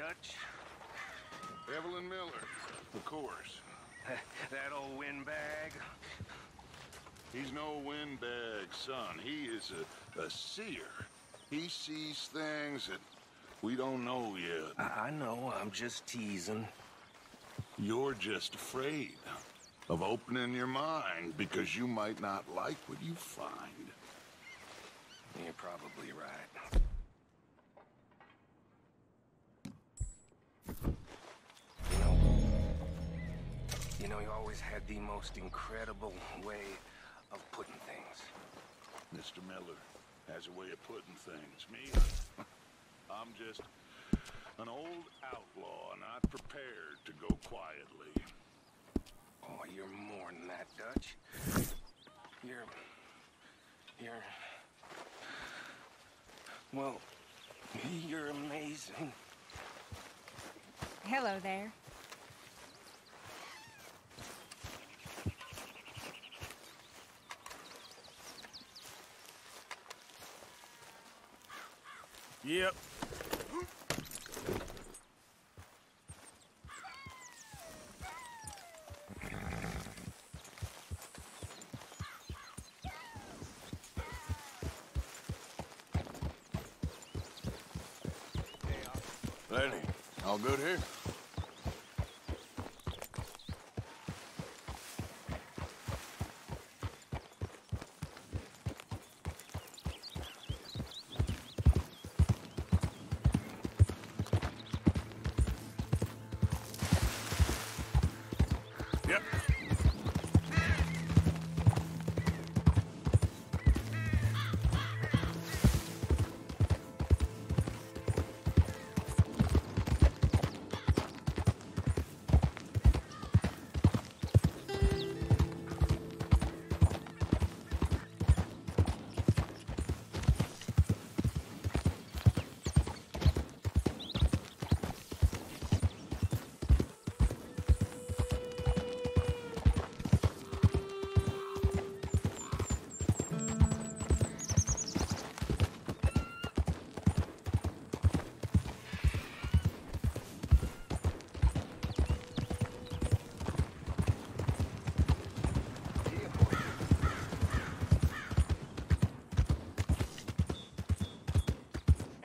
Dutch? Evelyn Miller, of course. That old windbag? He's no windbag, son. He is a seer. He sees things that we don't know yet. I know, I'm just teasing. You're just afraid of opening your mind because you might not like what you find. You're probably right. You know, you always had the most incredible way of putting things. Mr. Miller has a way of putting things. Me, I'm just an old outlaw, not prepared to go quietly. Oh, you're more than that, Dutch. You're... Well, you're amazing. Hello there. Yep. Lenny, all good here? Yep.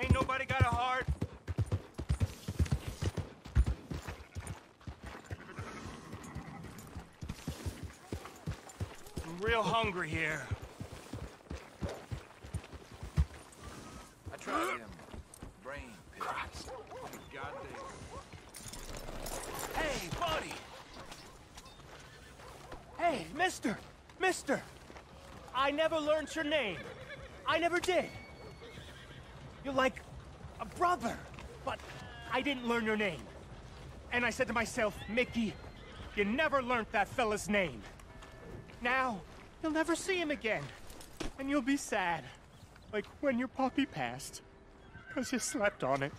Ain't nobody got a heart. I'm real hungry here. I tried them brain pills. Goddamn. Hey, buddy! Hey, mister! I never learned your name. I never did. You're like a brother, but I didn't learn your name. And I said to myself, Mickey, you never learned that fella's name. Now, you'll never see him again. And you'll be sad. Like when your puppy passed. 'Cause you slept on it.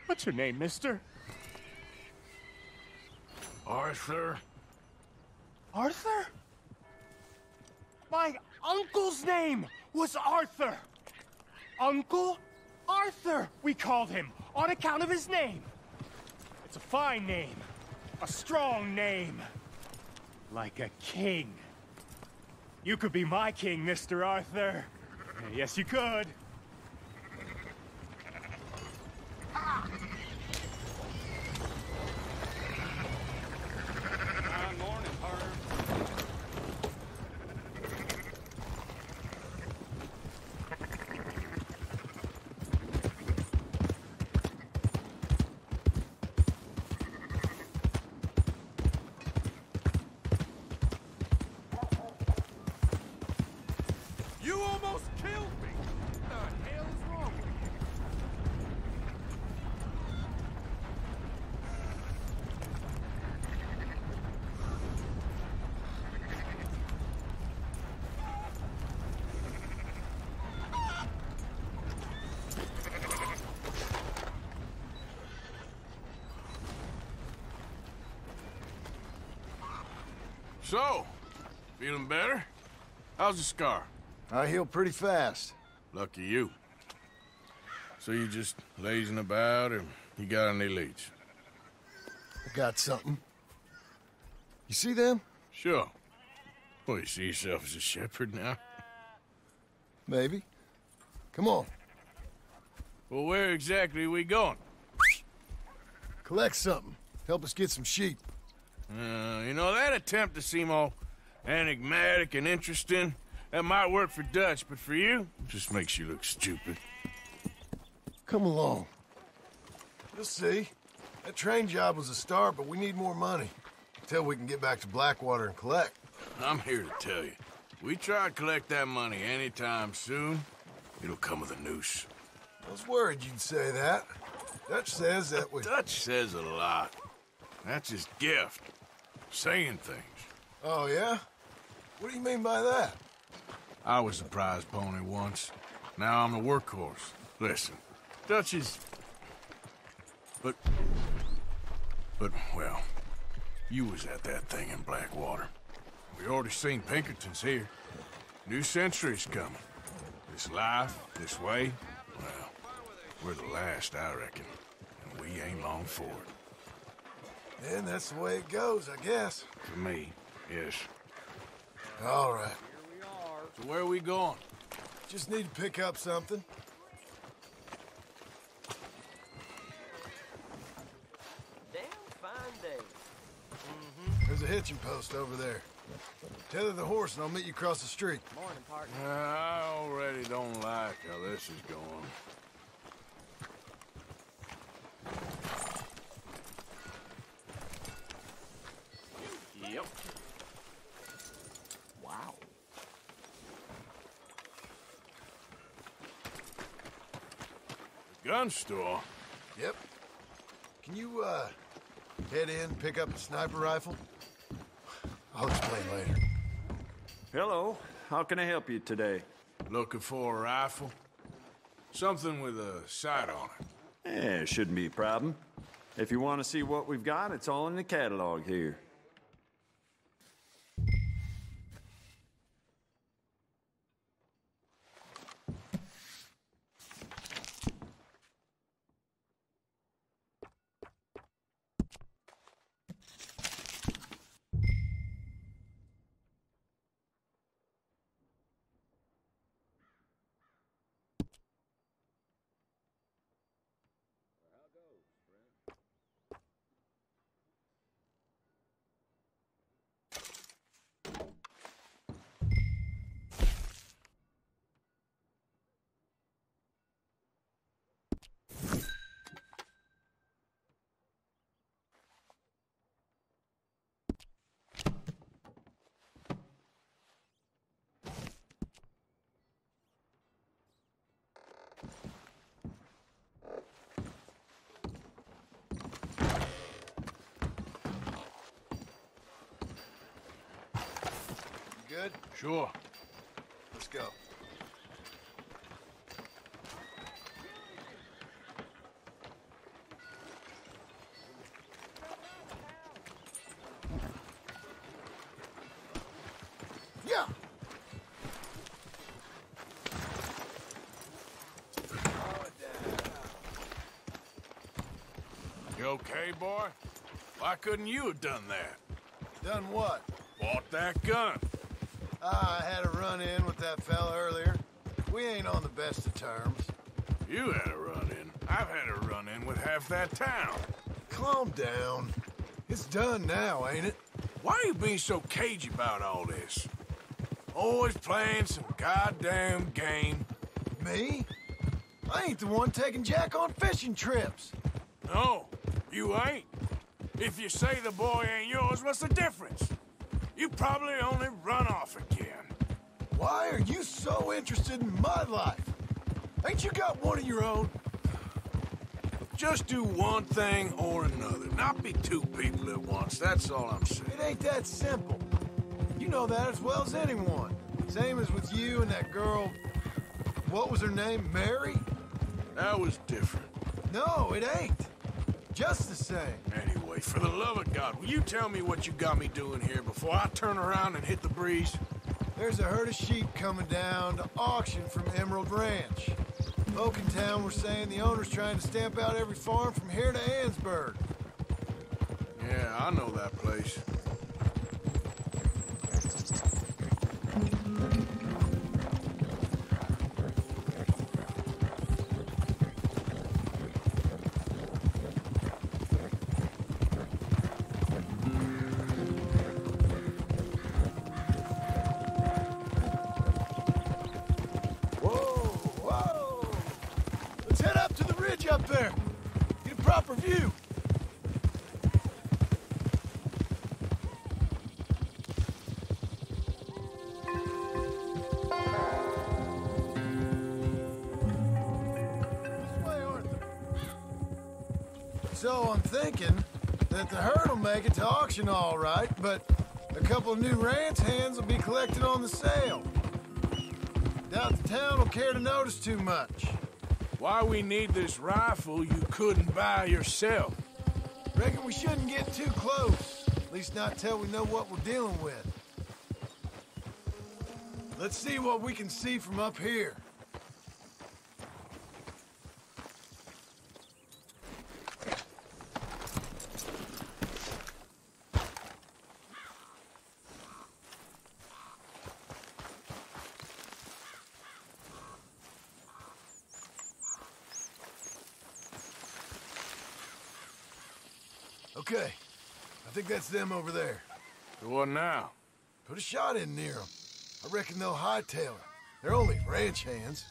What's your name, mister? Arthur? Arthur? My uncle's name was Arthur. Uncle Arthur, we called him, on account of his name. It's a fine name, a strong name, like a king. You could be my king, Mr. Arthur. Yes, you could. Morning, Herb. You almost killed me! What the hell is wrong with you? So, feeling better? How's the scar? I heal pretty fast. Lucky you. So you just lazing about, or you got any leads? I got something. You see them? Sure. Well, you see yourself as a shepherd now? Maybe. Come on. Well, where exactly are we going? Collect something. Help us get some sheep. You know, that attempt to seem all enigmatic and interesting, that might work for Dutch, but for you, it just makes you look stupid. Come along. You'll see. That train job was a start, but we need more money. Until we can get back to Blackwater and collect. I'm here to tell you, we try to collect that money anytime soon, it'll come with a noose. I was worried you'd say that. Dutch says that we... Dutch says a lot. That's his gift. Saying things. Oh, yeah? What do you mean by that? I was the prize pony once. Now I'm the workhorse. Listen, Dutch is... But, well, you was at that thing in Blackwater. We already seen Pinkertons here. New century's coming. This life, this way, well, we're the last, I reckon. And we ain't long for it. And that's the way it goes, I guess. For me, yes. All right. So where are we going? Just need to pick up something. Damn fine day. There's a hitching post over there. Tether the horse and I'll meet you across the street. Morning, partner. I already don't like how this is going. Yep. Wow. The gun store? Yep. Can you, head in, pick up a sniper rifle? I'll explain later. Hello. How can I help you today? Looking for a rifle? Something with a sight on it. Yeah, shouldn't be a problem. If you want to see what we've got, it's all in the catalog here. Good? Sure. Let's go. Yeah! You okay, boy? Why couldn't you have done that? Done what? Bought that gun. I had a run-in with that fella earlier. We ain't on the best of terms. You had a run-in. I've had a run-in with half that town. Calm down. It's done now, ain't it? Why are you being so cagey about all this? Always playing some goddamn game. Me? I ain't the one taking Jack on fishing trips. No, you ain't. If you say the boy ain't yours, what's the difference? You probably only run off again. Why are you so interested in my life? Ain't you got one of your own? Just do one thing or another. Not be two people at once, that's all I'm saying. It ain't that simple. You know that as well as anyone. Same as with you and that girl... What was her name? Mary? That was different. No, it ain't. Just the same. Anyway, for the love of God, will you tell me what you got me doing here before I turn around and hit the breeze? There's a herd of sheep coming down to auction from Emerald Ranch. Folk in town were saying the owner's trying to stamp out every farm from here to Ansburg. Yeah, I know that place. Up there. Get a proper view. This way, Arthur. So I'm thinking that the herd will make it to auction all right, but a couple of new ranch hands will be collected on the sale. Doubt the town will care to notice too much. Why we need this rifle you couldn't buy yourself? Reckon we shouldn't get too close. At least not till we know what we're dealing with. Let's see what we can see from up here. Okay, I think that's them over there. So what now? Put a shot in near them. I reckon they'll hightail it. They're only ranch hands.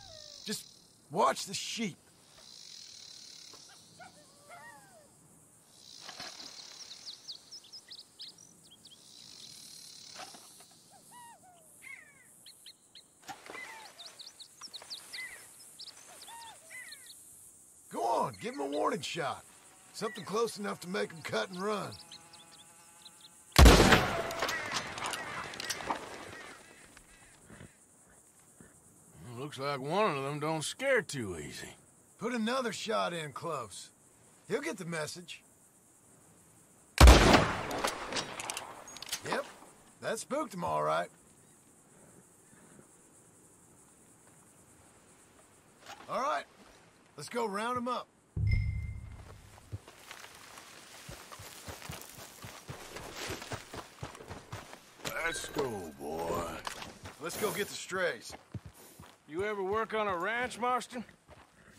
Just watch the sheep. Go on, give them a warning shot. Something close enough to make them cut and run. Looks like one of them don't scare too easy. Put another shot in close. He'll get the message. Yep, that spooked him all right. All right, let's go round him up. Let's go, boy. Let's go get the strays. You ever work on a ranch, Marston?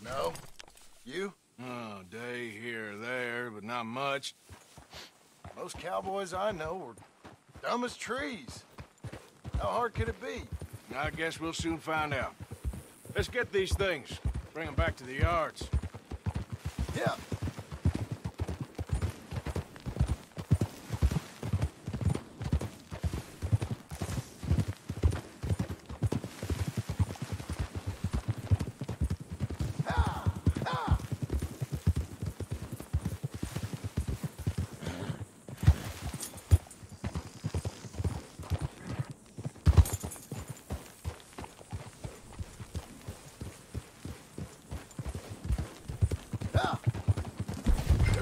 No. You? Oh, day here or there, but not much. Most cowboys I know are dumb as trees. How hard could it be? I guess we'll soon find out. Let's get these things. Bring them back to the yards. Yeah.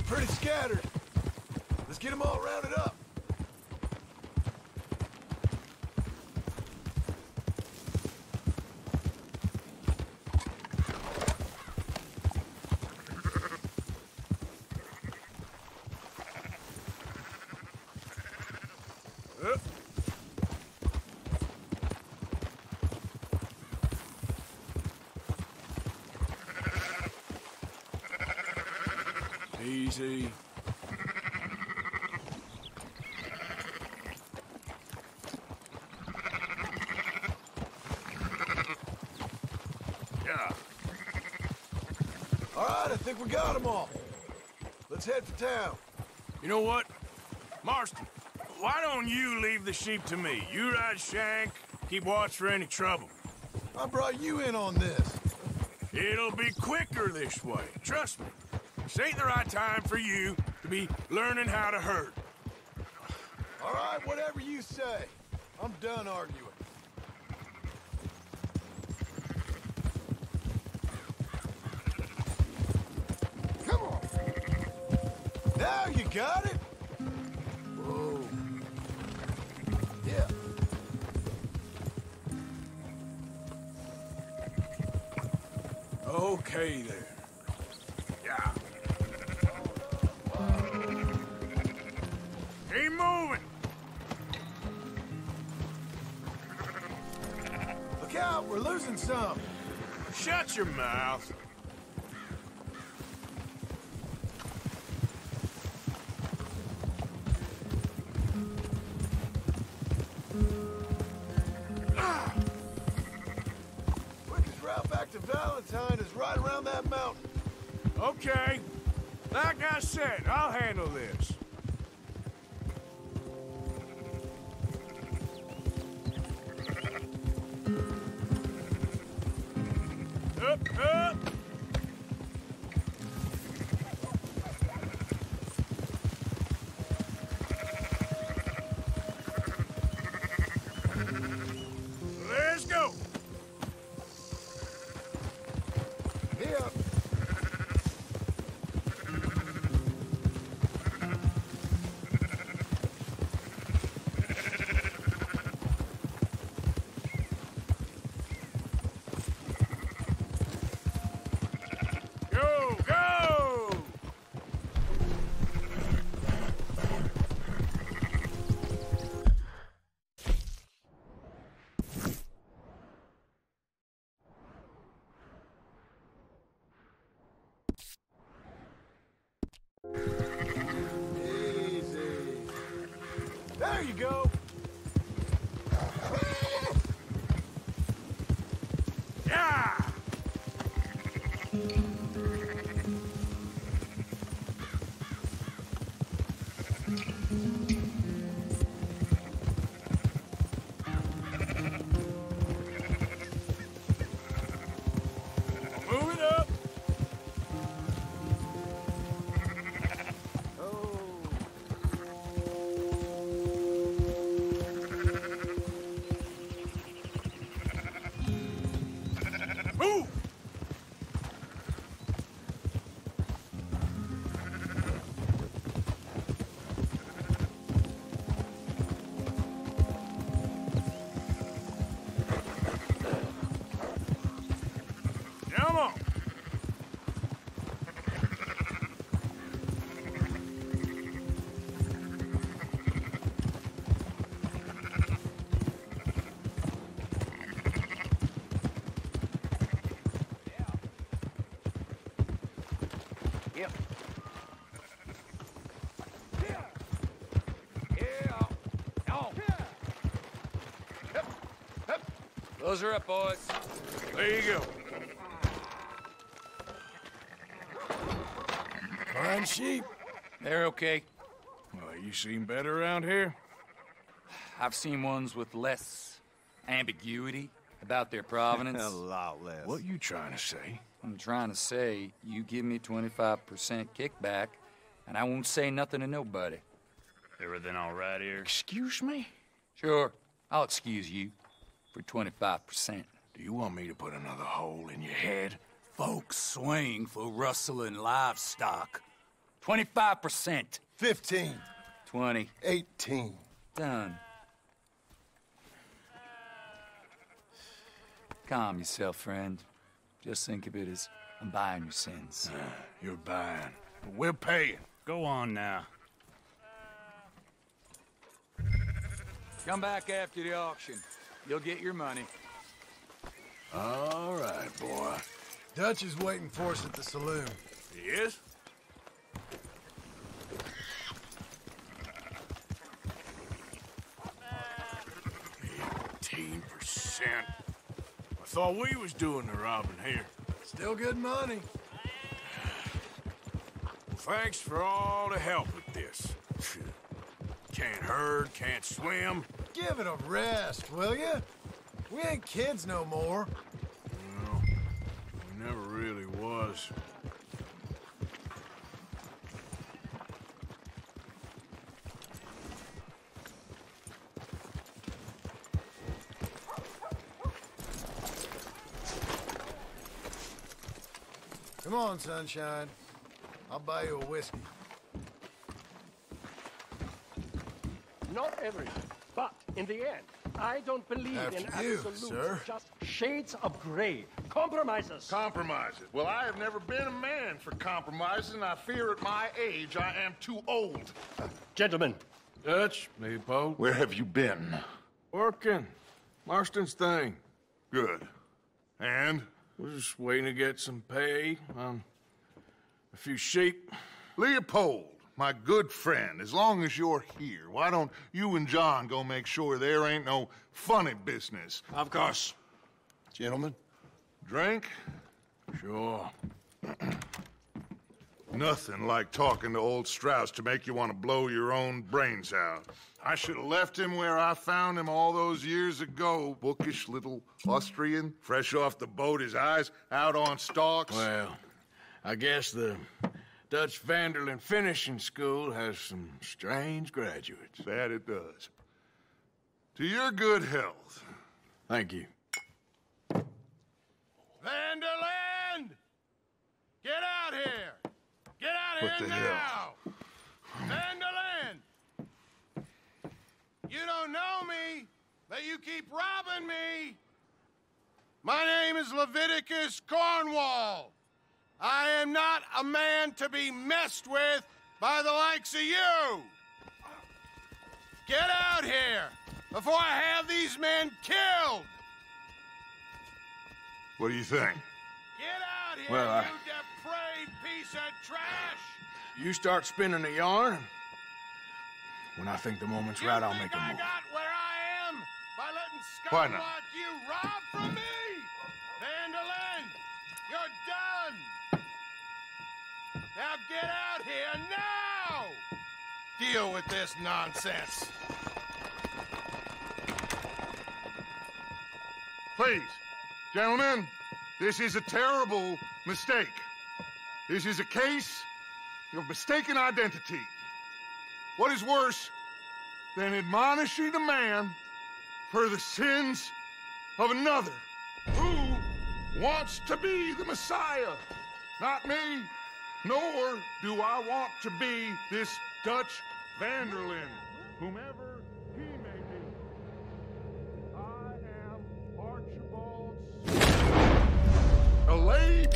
Pretty scattered. Let's get them all rounded up. Easy. Yeah. All right, I think we got them all. Let's head for town. You know what? Marston, why don't you leave the sheep to me? You ride Shank, keep watch for any trouble. I brought you in on this. It'll be quicker this way, trust me. This ain't the right time for you to be learning how to herd. All right, whatever you say. I'm done arguing. Come on. Now you got it. Whoa. Yeah. Okay, there. Yeah. Keep moving. Look out, we're losing some. Shut your mouth. Quickest route back to Valentine is right around that mountain. Okay. Like I said, I'll handle this. Up, up! Let's go! Here. Go, go! Easy. There you go. Yeah! Move it up! Move! Come on! Yep. Close her up, boys. There you go. Fine sheep. They're okay. Well, you seem better around here? I've seen ones with less ambiguity about their provenance. A lot less. What you trying to say? I'm trying to say, you give me 25% kickback, and I won't say nothing to nobody. Everything all right here? Excuse me? Sure, I'll excuse you for 25%. Do you want me to put another hole in your head? Folks swing for rustling livestock. 25%. 15. 20. 18. Done. Calm yourself, friend. Just think of it as I'm buying your sins. You're buying. But we're paying. Go on now. Come back after the auction. You'll get your money. All right, boy. Dutch is waiting for us at the saloon. He is? I thought we was doing the robbing here. Still good money. Thanks for all the help with this. Can't herd, can't swim. Give it a rest, will you? We ain't kids no more. No, we never really was. Come on, sunshine. I'll buy you a whiskey. Not everything, but in the end, I don't believe After in you, absolutes. sir. Just shades of gray. Compromises. Compromises. Well, I have never been a man for compromises, and I fear at my age I am too old. Gentlemen. Dutch, Leopold. Where have you been? Working. Marston's thing. Good. And? We're just waiting to get some pay on a few sheep. Leopold, my good friend, as long as you're here, why don't you and John go make sure there ain't no funny business? Of course. Gentlemen, drink? Sure. Nothing like talking to old Strauss to make you want to blow your own brains out. I should have left him where I found him all those years ago. Bookish little Austrian, fresh off the boat, his eyes out on stalks. Well, I guess the Dutch Vanderlyn Finishing School has some strange graduates. That it does. To your good health. Thank you. Vanderlyn! Get out here! Get out What here the now! hell? Vanderlyn! You don't know me, but you keep robbing me! My name is Leviticus Cornwall. I am not a man to be messed with by the likes of you! Get out here before I have these men killed! What do you think? Get out here, Well, you depraved piece of trash! You start spinning the yarn. When I think the moment's right, I'll make a I move. got where I am by letting Why scum not? like you rob from me! Vanderlyn, you're done! Now get out here now! Deal with this nonsense. Please, gentlemen, this is a terrible mistake. This is a case of mistaken identity. What is worse than admonishing a man for the sins of another who wants to be the Messiah? Not me, nor do I want to be this Dutch Vanderlyn, whomever he may be. I am Archibald Smith. A lady.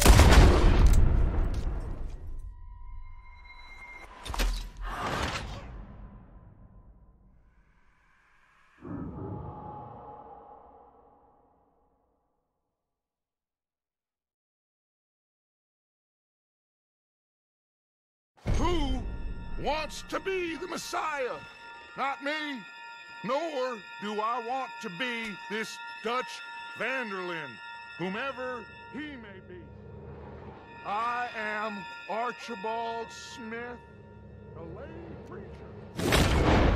Who wants to be the Messiah? Not me, nor do I want to be this Dutch Vanderlyn, whomever he may be. I am Archibald Smith, a lay preacher.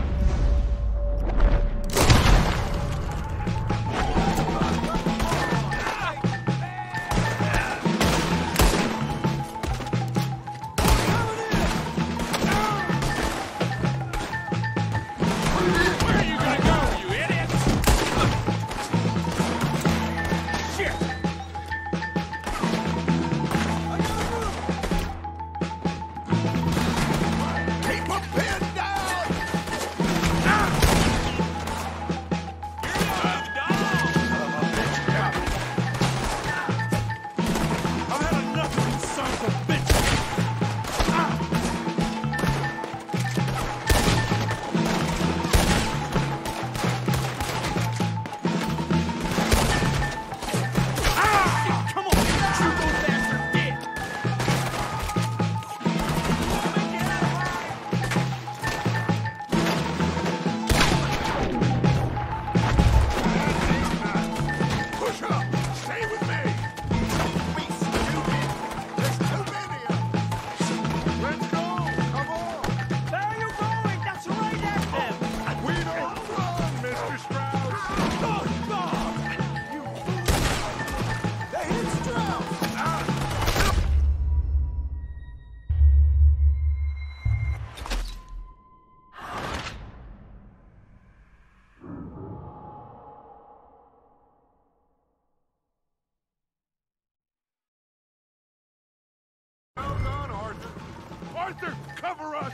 Arthur, cover us!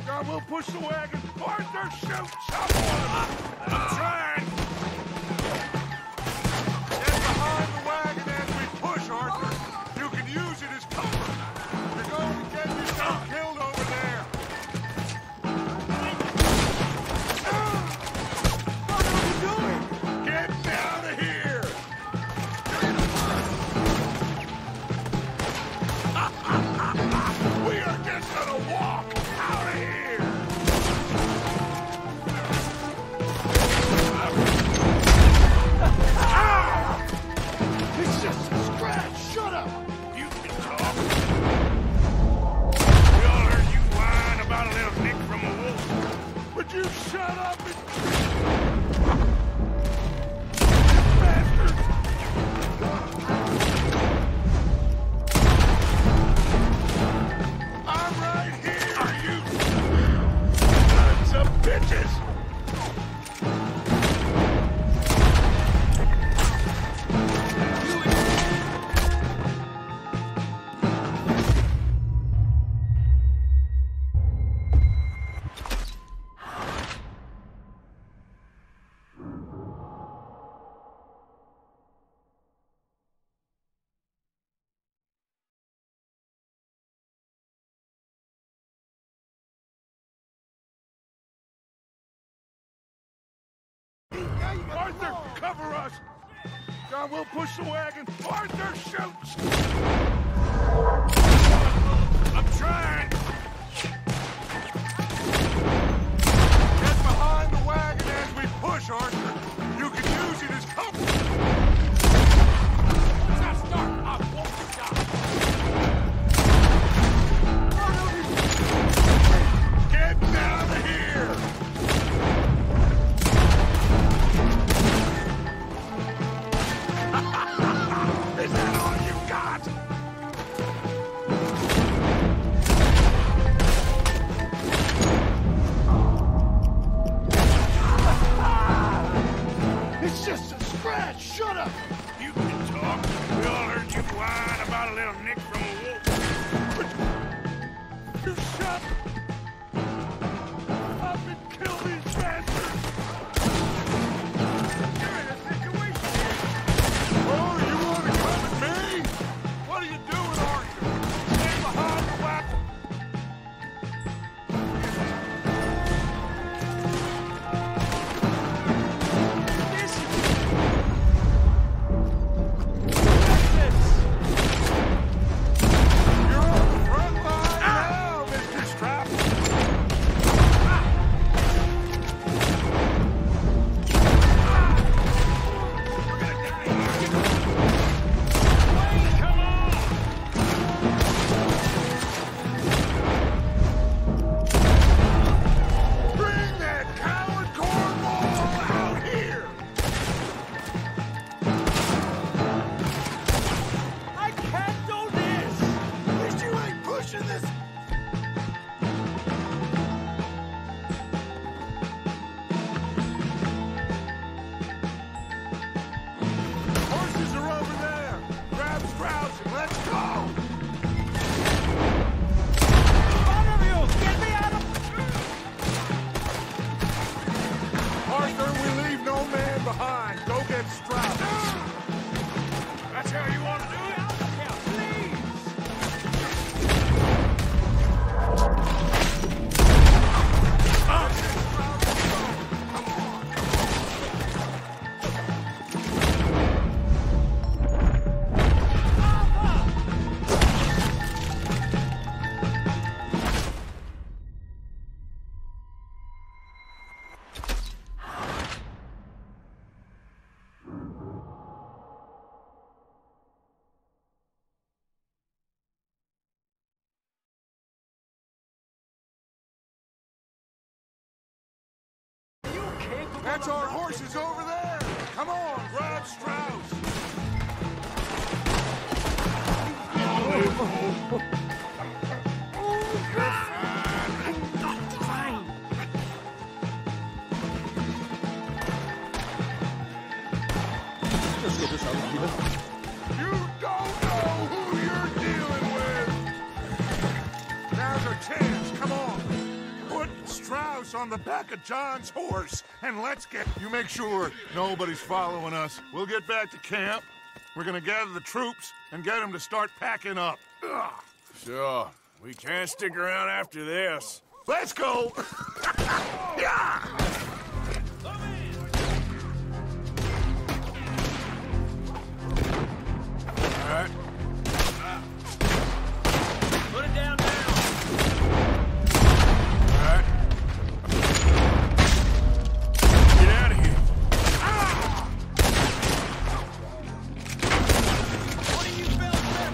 God, we'll push the wagon. Arthur, shoot someone! I'm trying! Get Arthur, cover us! John, we'll push the wagon. Arthur, shoot! I'm trying! Get behind the wagon as we push, Arthur. You can use it as cover. Once I start, I won't stop. Get out of here! Is that all you got? It's just a scratch. Shut up. You can talk. We all heard you whine about a little nick from a wolf. You shut up and kill these bastards! You're in a situation here. Oh, you want to come with me? What are you doing, Arthur? Stay behind the wagon. You're on the front line now, Mr. Strap. Bring that coward cornball out here! I can't do this! At least you ain't pushing this. Horses are over there. Grab Strauss and let's go. One of you, get me out of... Arthur, we leave no man behind. Go get Strauss. That's how you want to do it? Yeah, please! That's our horses over there. Come on, grab Strauss. You don't know who you're dealing with. Now's our chance. Come on. Put Strauss on the back of John's horse, and let's get... You make sure nobody's following us. We'll get back to camp. We're gonna gather the troops and get them to start packing up. Ugh. Sure. We can't stick around after this. Let's go! Yeah! All right. Put it down now. All right. Get out of here. What do you fellas there,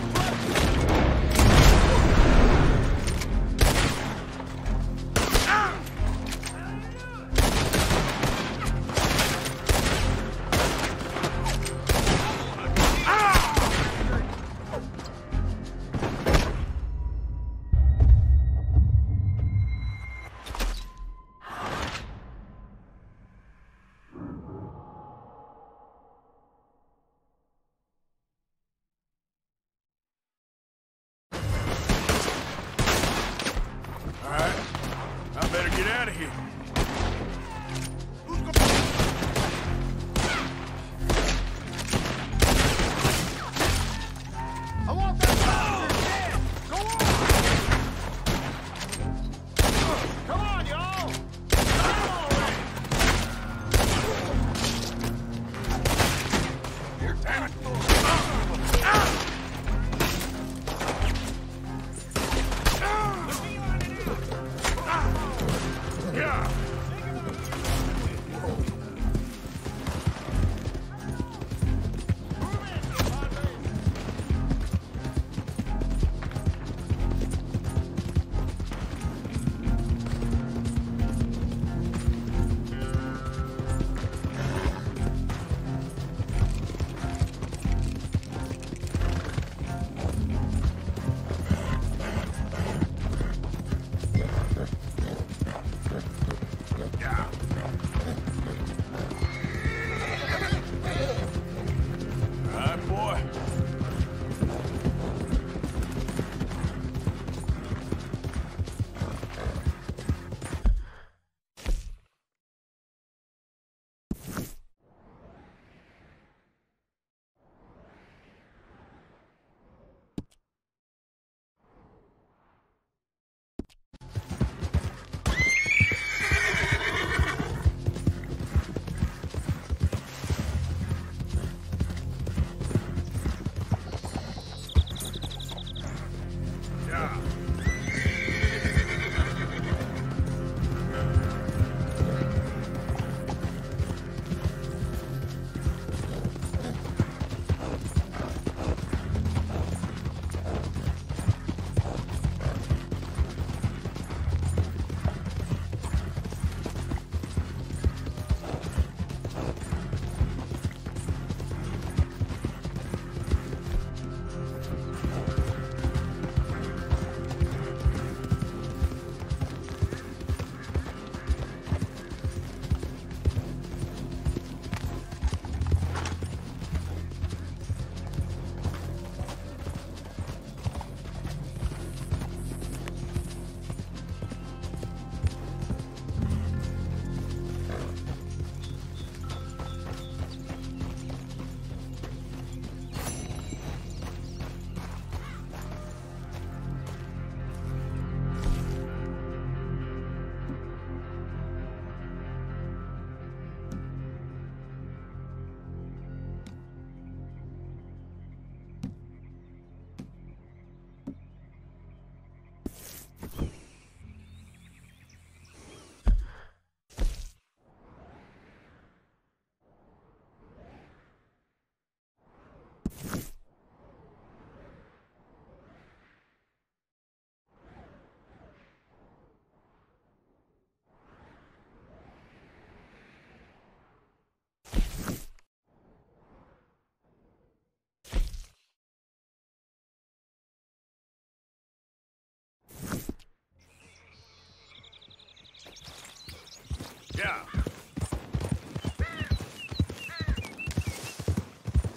Yeah.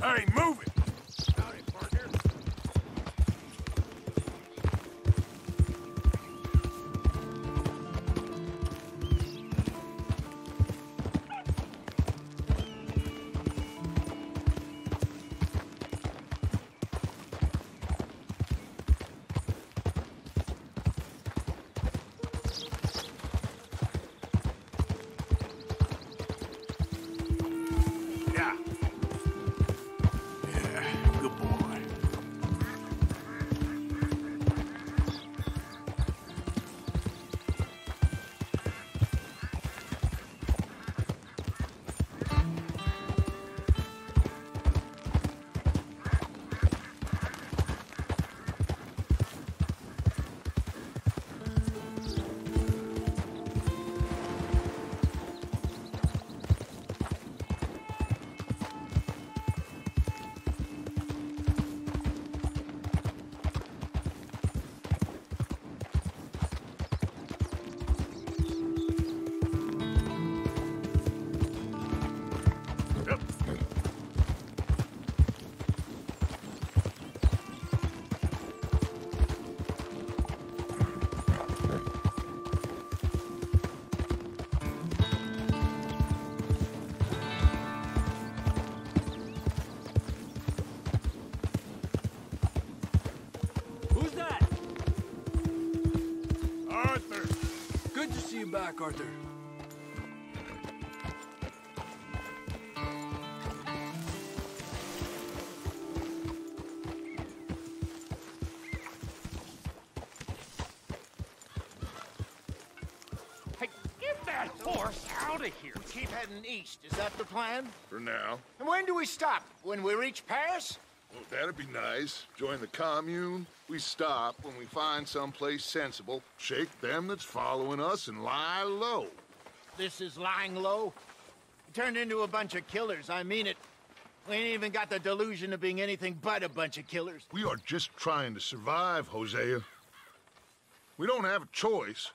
Hey, move it! Howdy, partner. Back, Arthur. horse out of here. Keep heading east. Is that the plan? For now. And when do we stop? When we reach Paris? Well, that'd be nice. Join the commune. We stop when we find someplace sensible, shake them that's following us, and lie low. This is lying low? We turned into a bunch of killers. I mean it. We ain't even got the delusion of being anything but a bunch of killers. We are just trying to survive, Hosea. We don't have a choice.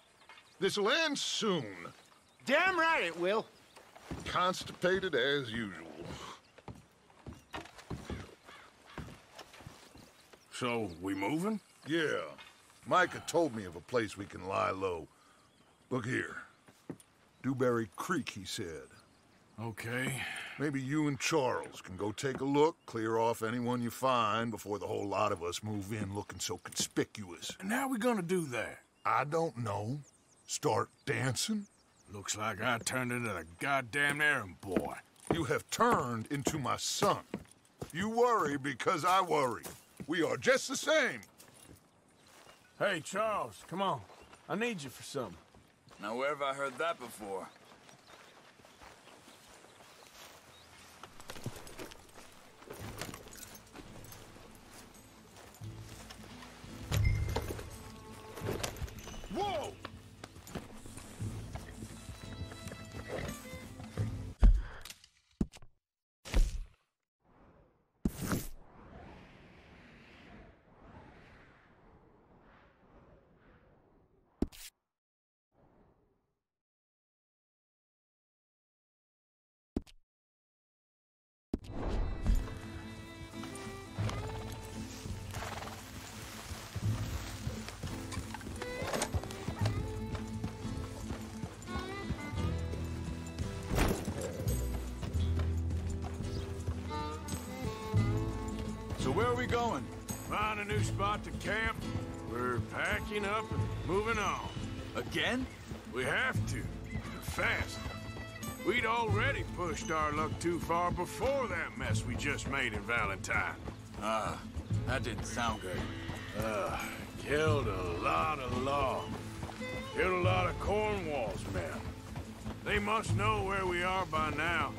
This'll end soon. Damn right it will. Constipated as usual. So, we moving? Yeah. Micah told me of a place we can lie low. Look here. Dewberry Creek, he said. Okay. Maybe you and Charles can go take a look, clear off anyone you find before the whole lot of us move in looking so conspicuous. And how we gonna do that? I don't know. Start dancing? Looks like I turned into the goddamn errand boy. You have turned into my son. You worry because I worry. We are just the same. Hey, Charles, come on. I need you for something. Now, where have I heard that before? Whoa! So where are we going? Find a new spot to camp. We're packing up and moving on. Again? We have to. And fast. We'd already pushed our luck too far before that mess we just made in Valentine. That didn't sound good. Killed a lot of law. Killed a lot of Cornwall's men. They must know where we are by now.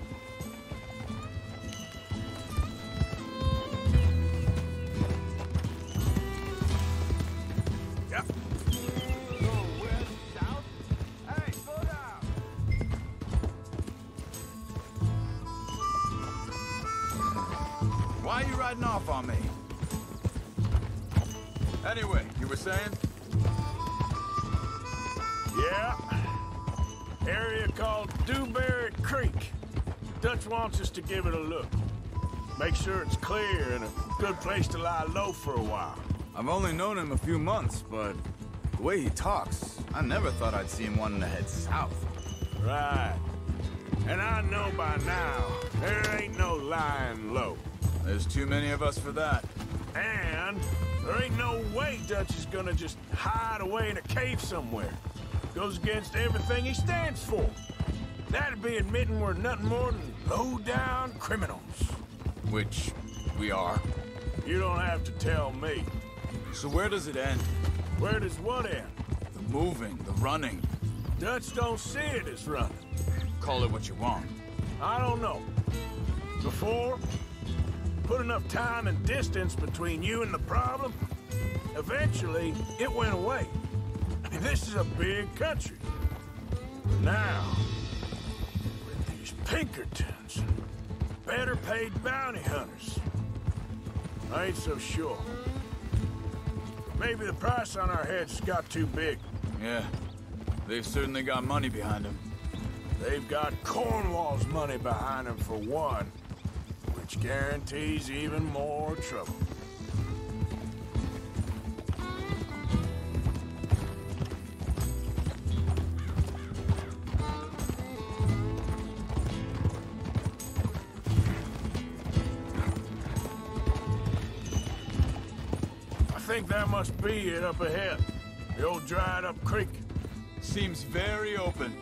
Yep. Go west, south. Hey, slow down. Why are you riding off on me? Anyway, you were saying? Yeah. Area called Dewberry Creek. Dutch wants us to give it a look. Make sure it's clear and a good place to lie low for a while. I've only known him a few months, but the way he talks, I never thought I'd see him wanting to head south. Right. And I know by now, there ain't no lying low. There's too many of us for that. And there ain't no way Dutch is gonna just hide away in a cave somewhere. Goes against everything he stands for. That'd be admitting we're nothing more than low-down criminals. Which we are. You don't have to tell me. So where does it end? Where does what end? The moving, the running. Dutch don't see it as running. Call it what you want. I don't know. Before, put enough time and distance between you and the problem, eventually it went away. I mean, this is a big country. But now, with these Pinkertons and better paid bounty hunters, I ain't so sure. Maybe the price on our heads got too big. Yeah, they've certainly got money behind them. They've got Cornwall's money behind them for one, which guarantees even more trouble. I think that must be it up ahead. The old dried-up creek. Seems very open.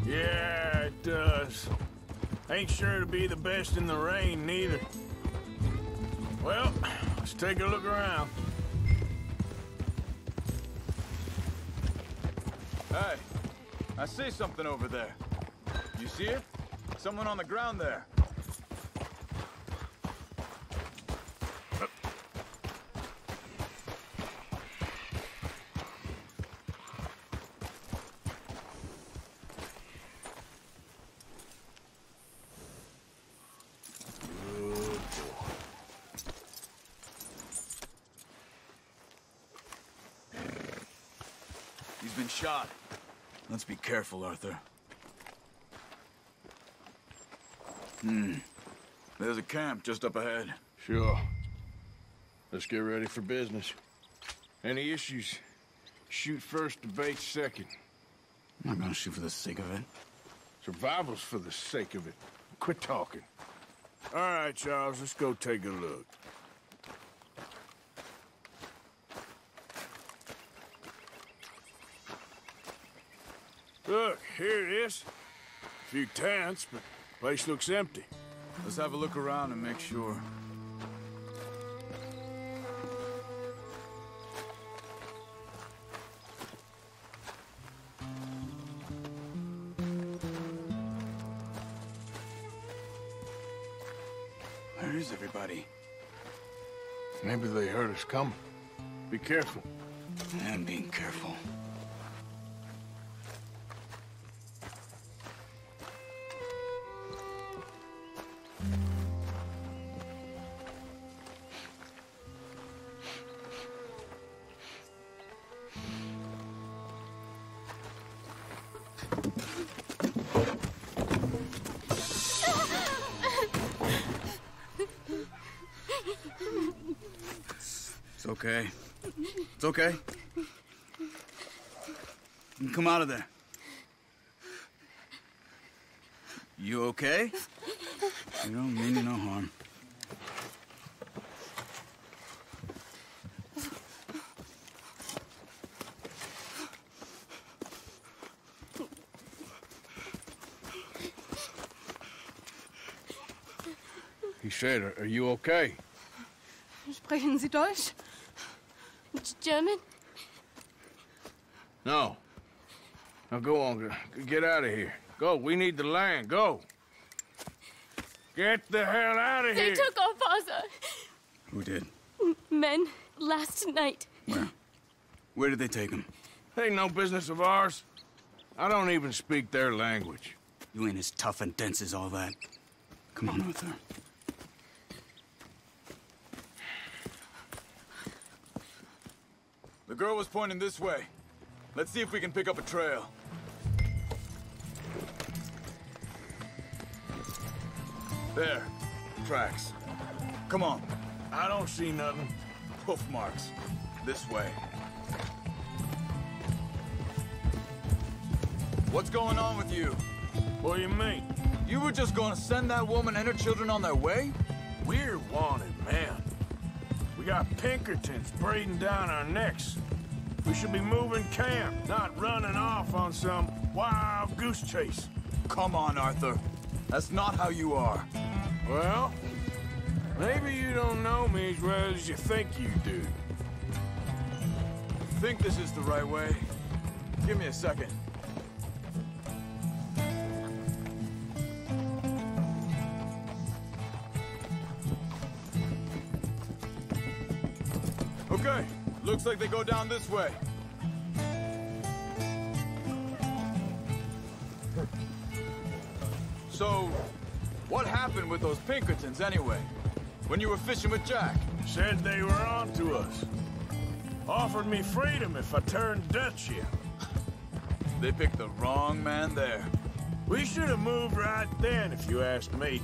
Yeah, it does. Ain't sure to be the best in the rain, neither. Well, let's take a look around. Hey, I see something over there. You see it? Someone on the ground there. He's been shot. Let's be careful, Arthur. There's a camp just up ahead. Sure. Let's get ready for business. Any issues? Shoot first, debate second. I'm not gonna shoot for the sake of it. Survival's for the sake of it. Quit talking. All right, Charles, let's go take a look. Look, here it is. A few tents, but the place looks empty. Let's have a look around and make sure. Where is everybody? Maybe they heard us coming. Be careful. I am being careful. It's okay. It's okay. You can come out of there. You okay? You don't mean you no harm. He said, are you okay? Sprechen Sie Deutsch? German? No. Now go on, get out of here. Go, we need the land, go. Get the hell out of They here. took our father. Who did? Men, last night. Where? Where did they take him? Ain't no business of ours. I don't even speak their language. You ain't as tough and dense as all that. Come on, Arthur. The girl was pointing this way. Let's see if we can pick up a trail. There. Tracks. Come on. I don't see nothing. Hoof marks. This way. What's going on with you? What do you mean? You were just gonna send that woman and her children on their way? We're wanted, man. We got Pinkertons breathing down our necks. We should be moving camp, not running off on some wild goose chase. Come on, Arthur. That's not how you are. Well, maybe you don't know me as well as you think you do. Think this is the right way? Give me a second. Okay, looks like they go down this way. So, what happened with those Pinkertons anyway? When you were fishing with Jack? Said they were on to us. Offered me freedom if I turned Dutch here. They picked the wrong man there. We should have moved right then, if you ask me.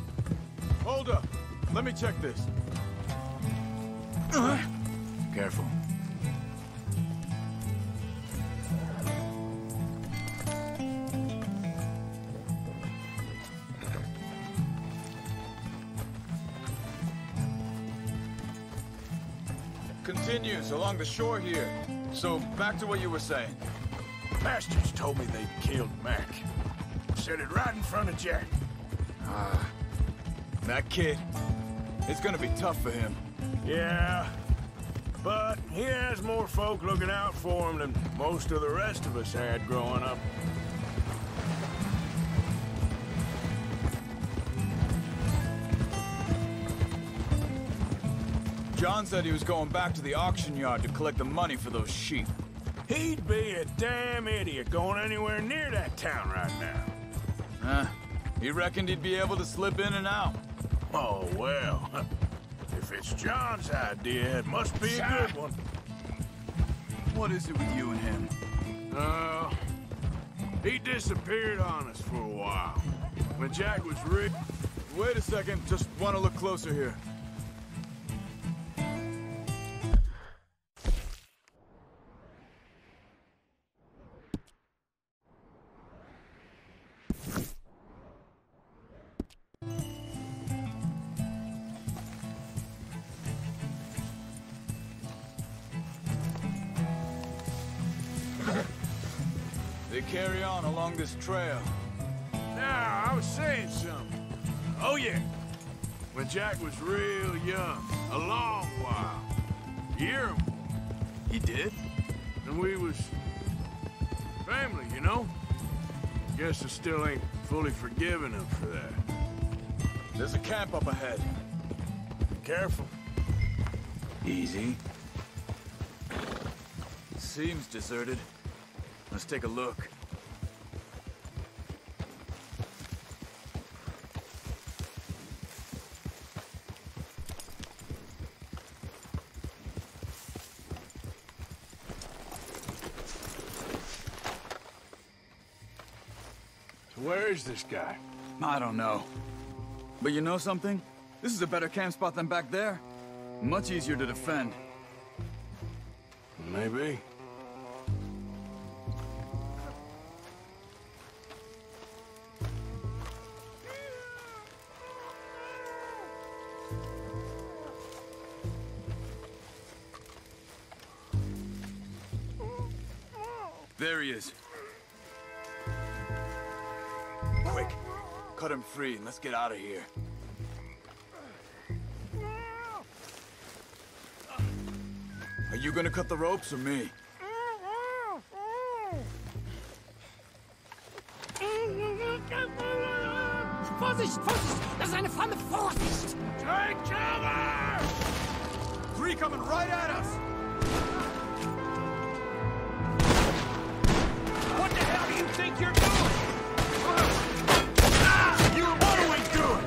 Hold up. Let me check this. Careful. Continues along the shore here. So, back to what you were saying. Bastards told me they'd killed Mac. Said it right in front of Jack. That kid. It's gonna be tough for him. Yeah, but he has more folk looking out for him than most of the rest of us had growing up. John said he was going back to the auction yard to collect the money for those sheep. He'd be a damn idiot going anywhere near that town right now. He reckoned he'd be able to slip in and out. Oh, well. If it's John's idea, it must be a good one. What is it with you and him? He disappeared on us for a while. When Jack was rich... Wait a second, just want to look closer here. They carry on along this trail. Now, I was saying something. Oh, yeah. When Jack was real young, a long while. You hear him? He did? And we was family, you know? Guess I still ain't fully forgiven him for that. There's a camp up ahead. Careful. Easy. Seems deserted. Let's take a look. So where is this guy? I don't know. But you know something? This is a better camp spot than back there. Much easier to defend. Maybe. There he is. Quick, cut him free and let's get out of here. Are you gonna cut the ropes or me? Vorsicht, Vorsicht! Das ist eine Falle! Vorsicht! Take cover! Three coming right at us! What the hell do you think you're doing? What are we doing?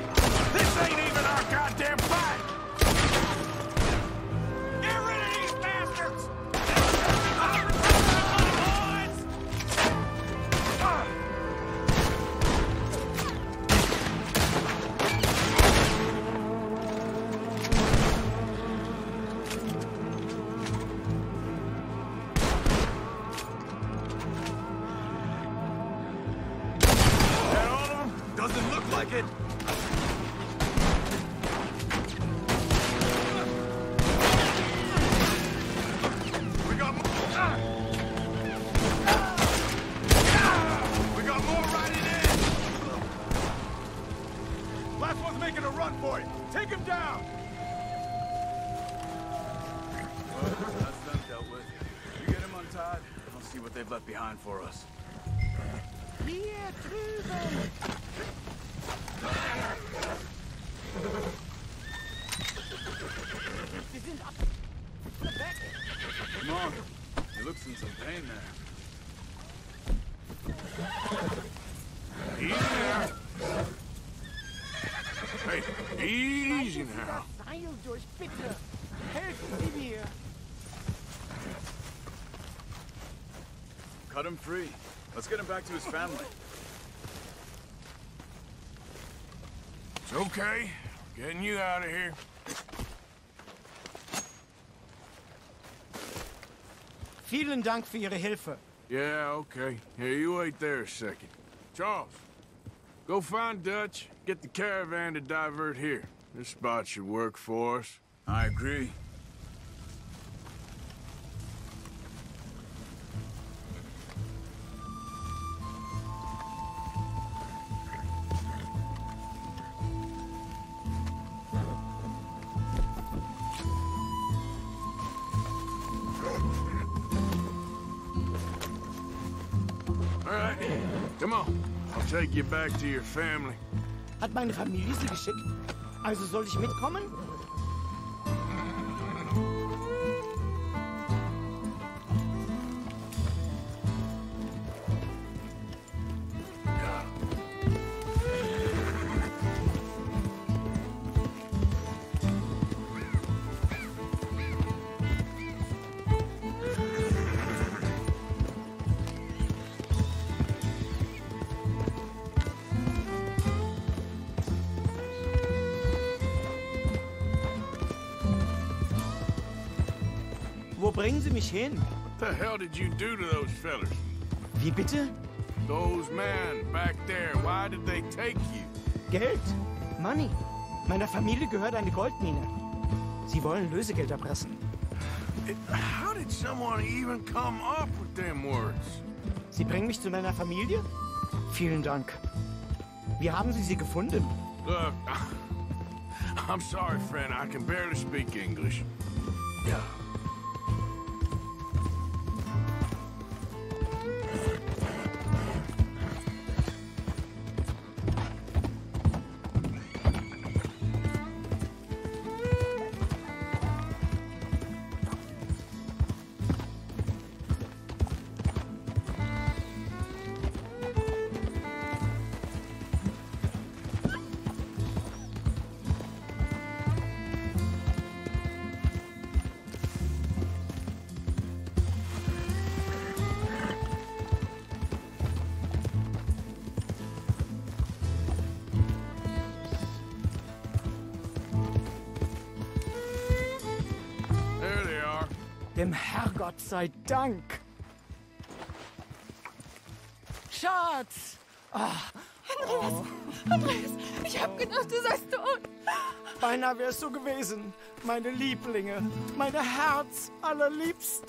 This ain't even our goddamn fight! Get rid of these bastards! Doesn't look like it. We got more. We got more riding in. Last one's making a run for it. Take him down. Well, that's them dealt with. You get him untied, I'll see what they've left behind for us. Hier drüben! Sie sind ab... weg! Come on. He looks in some pain there. Easy now. Hey, easy now. Seil durch, bitte! Helfen Sie mir! Cut him free. Let's get him back to his family. It's okay. Getting you out of here. Vielen Dank für Ihre Hilfe. Yeah, okay. Here, you wait there a second. Charles, go find Dutch. Get the caravan to divert here. This spot should work for us. I agree. All right, come on. I'll take you back to your family. Hat meine Familie Sie geschickt? Also soll ich mitkommen? Wo bringen Sie mich hin? What the hell did you do to those fellers? Wie bitte? Those men back there, why did they take you? Geld. Money. Meiner Familie gehört eine Goldmine. Sie wollen Lösegeld erpressen. How did someone even come up with them words? Sie bringen mich zu meiner Familie? Vielen Dank. Wie haben Sie sie gefunden? Look, I'm sorry, friend. I can barely speak English. Yeah. Dem Herrgott sei Dank. Schatz! Andreas, ich hab gedacht, du seist tot. Beinahe wärst du gewesen. Meine Lieblinge, meine Herz allerliebsten.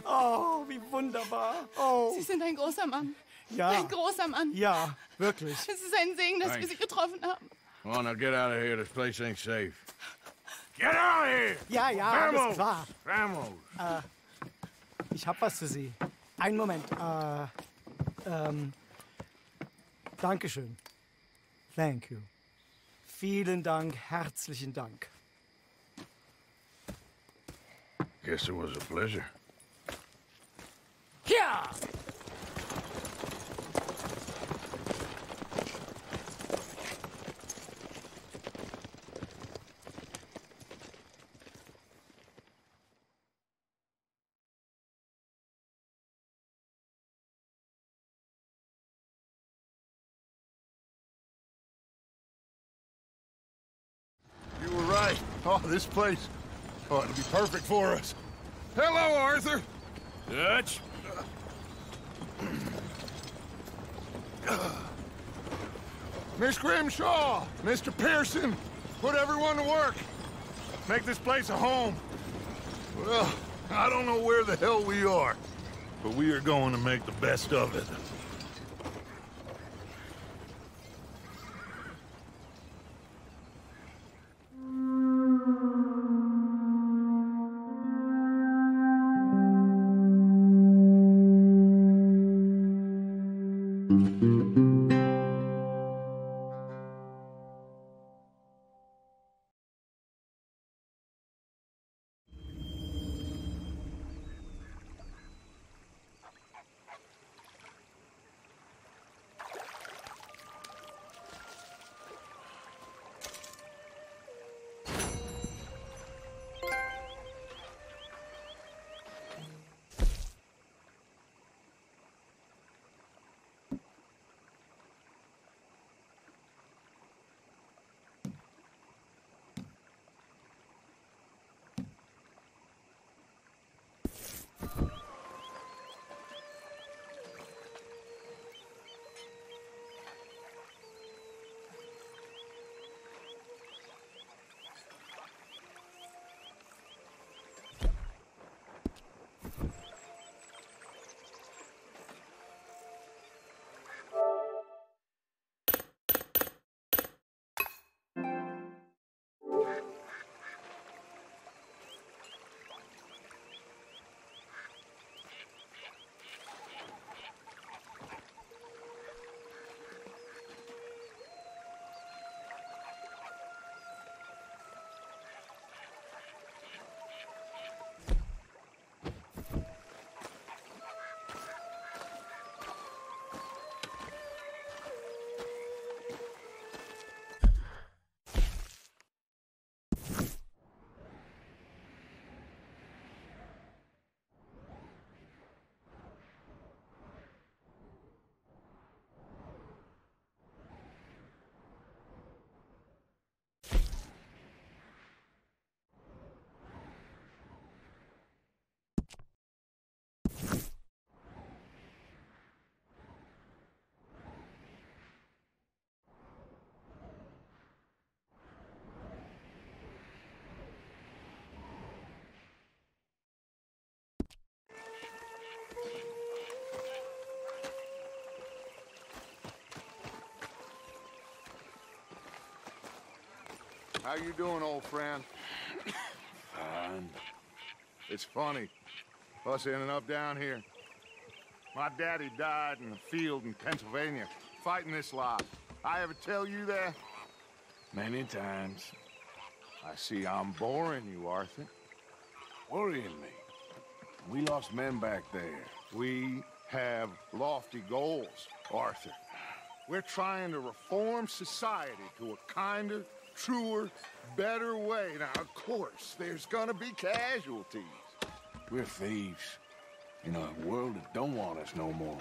Oh, wie wunderbar. Oh. Sie sind ein großer Mann. Ja. Ein großer Mann. Ja, wirklich. Es ist ein Segen, dass wir Sie getroffen haben. Come on, now get out of here. This place ain't safe. Get out of here! Ja, ja, Vamos! alles klar. Vamos! Ich hab was für Sie. Einen Moment. Dankeschön. Thank you. Vielen Dank, herzlichen Dank. Guess it was a pleasure. Ja! You were right. Oh, this place. Oh, it'll be perfect for us. Hello, Arthur. Dutch? Miss Grimshaw, Mr. Pearson, put everyone to work. Make this place a home. Well, I don't know where the hell we are, but we are going to make the best of it. How you doing, old friend? Fine. It's funny, us ending up down here. My daddy died in the field in Pennsylvania, fighting this lot. I ever tell you that? Many times. I see I'm boring you, Arthur. Worrying me. We lost men back there. We have lofty goals, Arthur. We're trying to reform society to a kinder, truer, better way. Now, of course, there's gonna be casualties. We're thieves in a world that don't want us no more.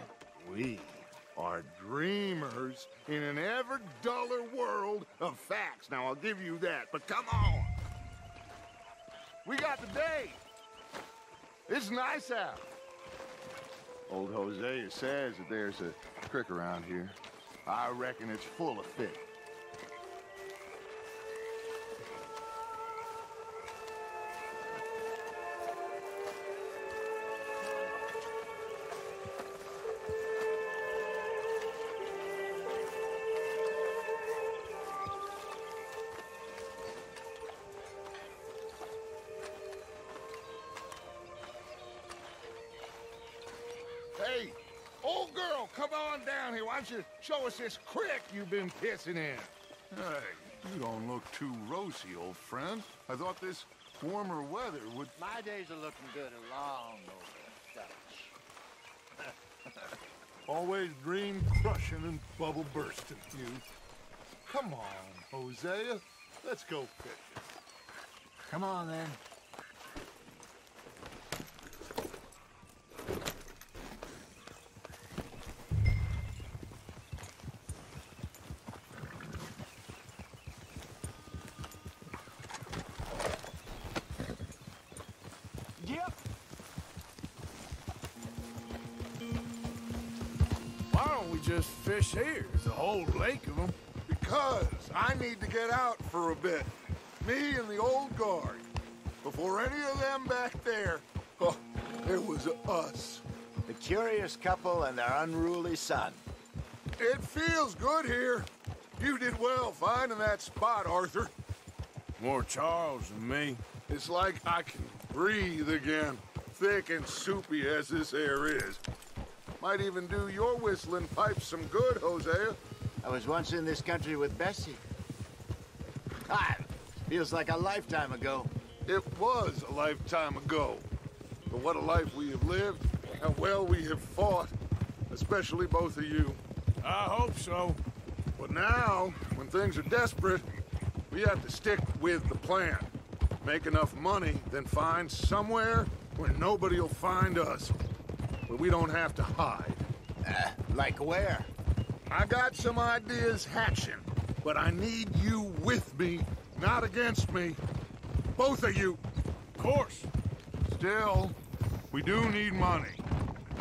We are dreamers in an ever duller world of facts. Now, I'll give you that, but come on. We got the day. It's nice out. Old Hosea says that there's a creek around here. I reckon it's full of fish. Hey, old girl, come on down here. Why don't you show us this creek you've been pissing in? Hey, you don't look too rosy, old friend. I thought this warmer weather would... My days are looking good along over Dutch. Always dream crushing and bubble bursting, you. Come on, Hosea. Let's go fishing. Come on, then. Just fish here. There's a whole lake of them. Because I need to get out for a bit. Me and the old guard. Before any of them back there, oh, it was us. The curious couple and their unruly son. It feels good here. You did well finding that spot, Arthur. More Charles than me. It's like I can breathe again. Thick and soupy as this air is. Might even do your whistling pipes some good, Hosea. I was once in this country with Bessie. Feels like a lifetime ago. It was a lifetime ago. But what a life we have lived, how well we have fought. Especially both of you. I hope so. But now, when things are desperate, we have to stick with the plan. Make enough money, then find somewhere where nobody will find us. But we don't have to hide. Like where? I got some ideas hatching, but I need you with me, not against me. Both of you. Of course. Still, we do need money.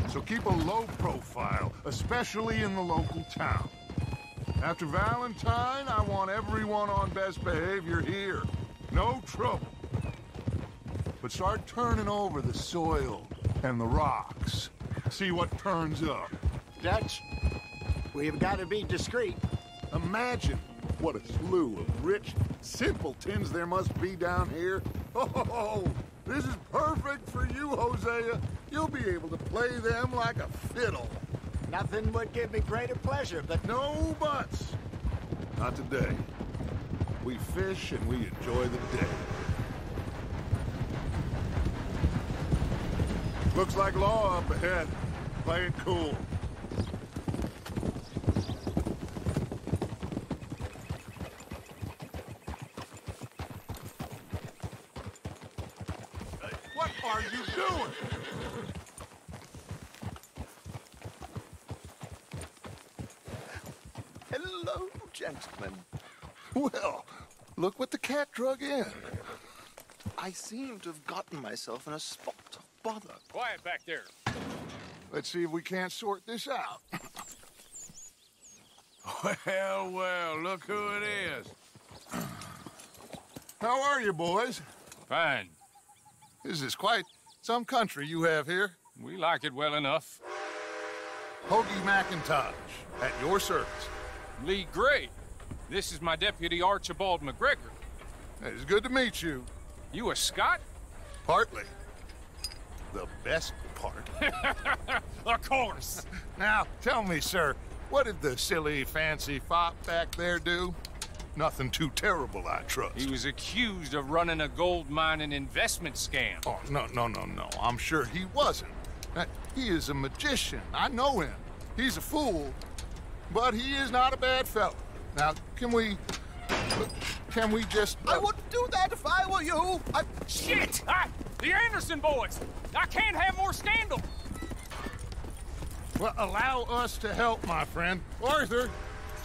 So keep a low profile, especially in the local town. After Valentine, I want everyone on best behavior here. No trouble. But start turning over the soil and the rocks. See what turns up. Dutch, we've got to be discreet. Imagine what a slew of rich simpletons there must be down here. Oh, this is perfect for you, Hosea. You'll be able to play them like a fiddle. Nothing would give me greater pleasure, but... No buts. Not today. We fish and we enjoy the day. Looks like law up ahead. Play it cool. What are you doing? Hello, gentlemen. Well, look what the cat drug in. I seem to have gotten myself in a spot of bother. Quiet back there. Let's see if we can't sort this out. Well, well, look who it is. How are you, boys? Fine. This is quite some country you have here. We like it well enough. Hoagie McIntosh, at your service. Lee Gray. This is my deputy, Archibald McGregor. It's good to meet you. You a Scot? Partly. The best part. Of course. Now, tell me, sir, what did the silly, fancy fop back there do? Nothing too terrible, I trust. He was accused of running a gold mining investment scam. Oh, no. I'm sure he wasn't. He is a magician. I know him. He's a fool, but he is not a bad fellow. Now, can we just... I wouldn't do that if I were you. Shit! The Anderson boys! I can't have more scandal! Well, allow us to help, my friend. Arthur!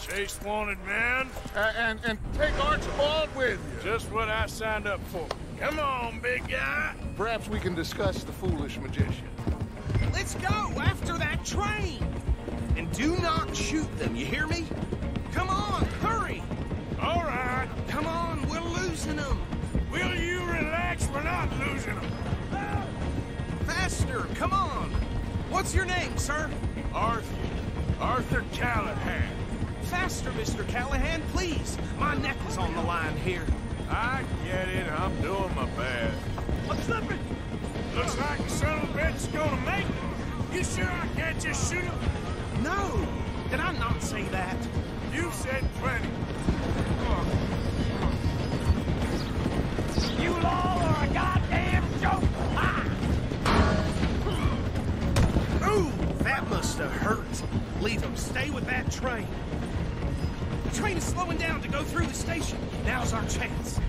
Chase wanted man. And take Archibald with you. Just what I signed up for. Come on, big guy. Perhaps we can discuss the foolish magician. Let's go after that train! And do not shoot them, you hear me? Come on, hurry! All right. Come on, we're losing them. Will you relax? We're not losing them. Faster, come on. What's your name, sir? Arthur Callahan. Faster, Mr. Callahan, please. My neck is on the line here. I get it. I'm doing my best. I'm slipping. Looks like the son of a bitch is gonna make it. You sure I can't just shoot him? No. Did I not say that? You said plenty. You all are a goddamn joke! Ooh, that must have hurt. Leave him. Stay with that train. The train is slowing down to go through the station. Now's our chance.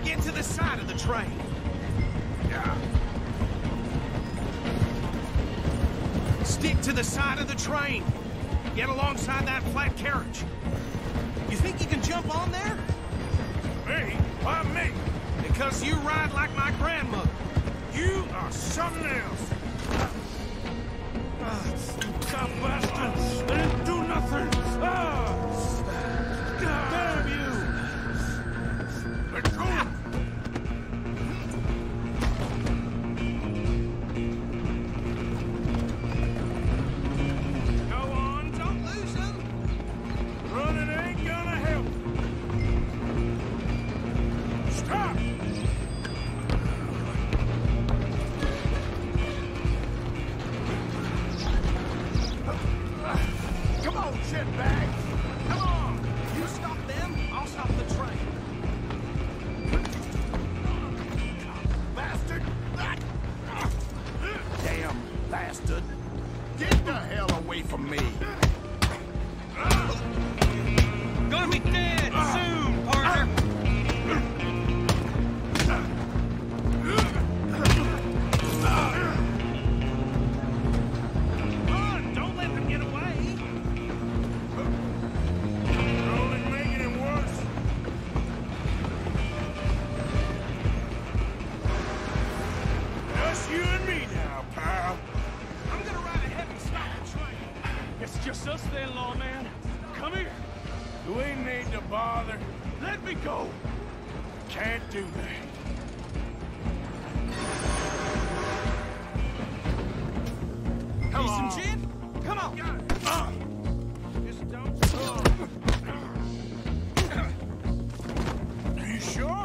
Get to the side of the train. Yeah. Stick to the side of the train. Get alongside that flat carriage. You think you can jump on there? Me? Why me? Because you ride like my grandmother. You are something else. Stop bastard! I didn't do nothing! Damn you! Let go! Go on, don't lose him! Running ain't gonna help! Stop! Come on, shitbag! Come on! You stop them, I'll stop the train. Bastard! Damn bastard! Get the hell away from me! Gonna be dead soon, partner! Run! Don't let them get away! You're only making it worse. Just you and me now, pal. I'm gonna ride ahead and stop the train. It's just us then, lawman. Come here. Do we need to bother? Let me go. Can't do that. Need some gin? Come on! Just don't... Are you sure?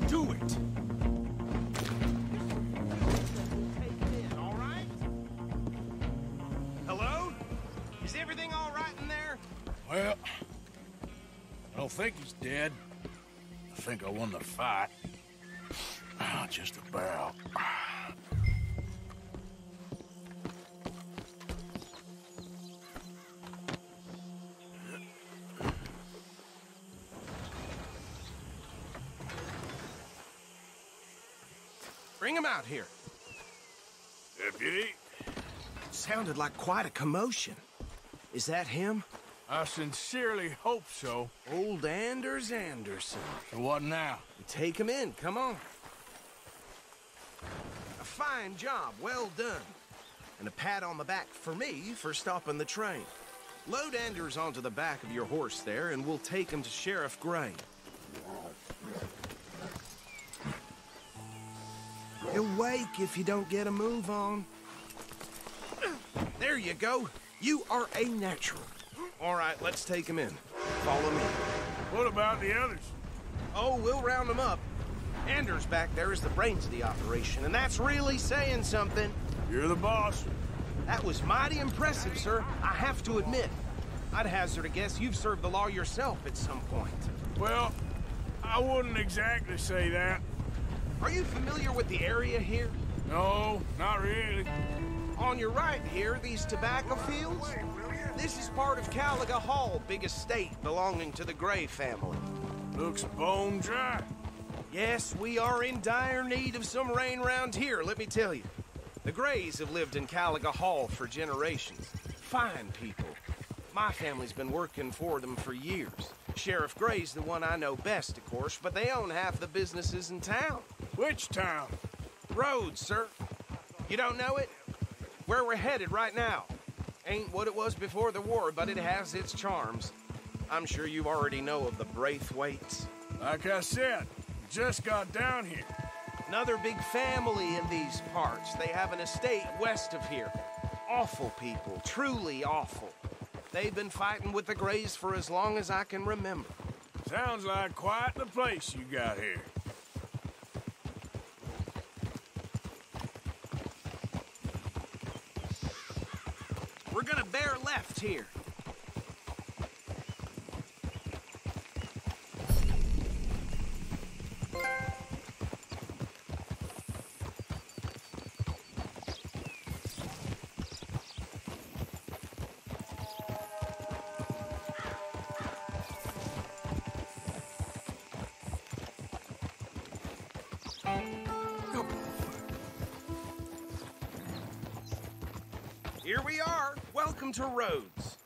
Do it! Hello? Is everything all right in there? Well, I don't think he's dead. I think I won the fight. Just about. Bring him out here. Deputy? Sounded like quite a commotion. Is that him? I sincerely hope so. Old Anders Anderson. So what now? Take him in, come on. A fine job, well done. And a pat on the back for me for stopping the train. Load Anders onto the back of your horse there, and we'll take him to Sheriff Gray. He'll wake if you don't get a move on. There you go. You are a natural. All right, let's take him in. Follow me. What about the others? Oh, we'll round them up. Anders back there is the brains of the operation, and that's really saying something. You're the boss. That was mighty impressive, sir. I have to admit. I'd hazard a guess you've served the law yourself at some point. Well, I wouldn't exactly say that. Are you familiar with the area here? No, not really. On your right here, these tobacco fields? This is part of Caliga Hall, big estate belonging to the Gray family. Looks bone dry. Yes, we are in dire need of some rain round here, let me tell you. The Grays have lived in Caliga Hall for generations. Fine people. My family's been working for them for years. Sheriff Gray's the one I know best, of course, but they own half the businesses in town. Which town? Rhodes, sir. You don't know it? Where we're headed right now. Ain't what it was before the war, but it has its charms. I'm sure you already know of the Braithwaites. Like I said, just got down here. Another big family in these parts. They have an estate west of here. Awful people, truly awful. They've been fighting with the Grays for as long as I can remember. Sounds like quite the place you got here. We're gonna bear left here. Here we are. Welcome to Rhodes.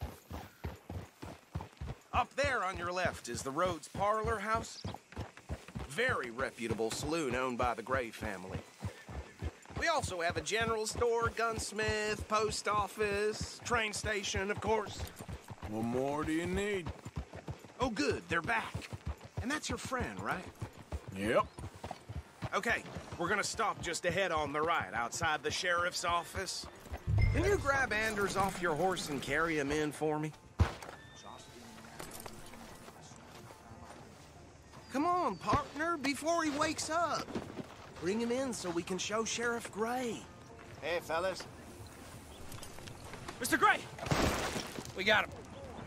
Up there on your left is the Rhodes Parlor House. Very reputable saloon owned by the Gray family. We also have a general store, gunsmith, post office, train station, of course. What more do you need? Oh, good. They're back. And that's your friend, right? Yep. Okay, we're gonna stop just ahead on the right, outside the sheriff's office. Can you grab Anders off your horse and carry him in for me? Come on, partner, before he wakes up. Bring him in so we can show Sheriff Gray. Hey, fellas. Mr. Gray! We got him.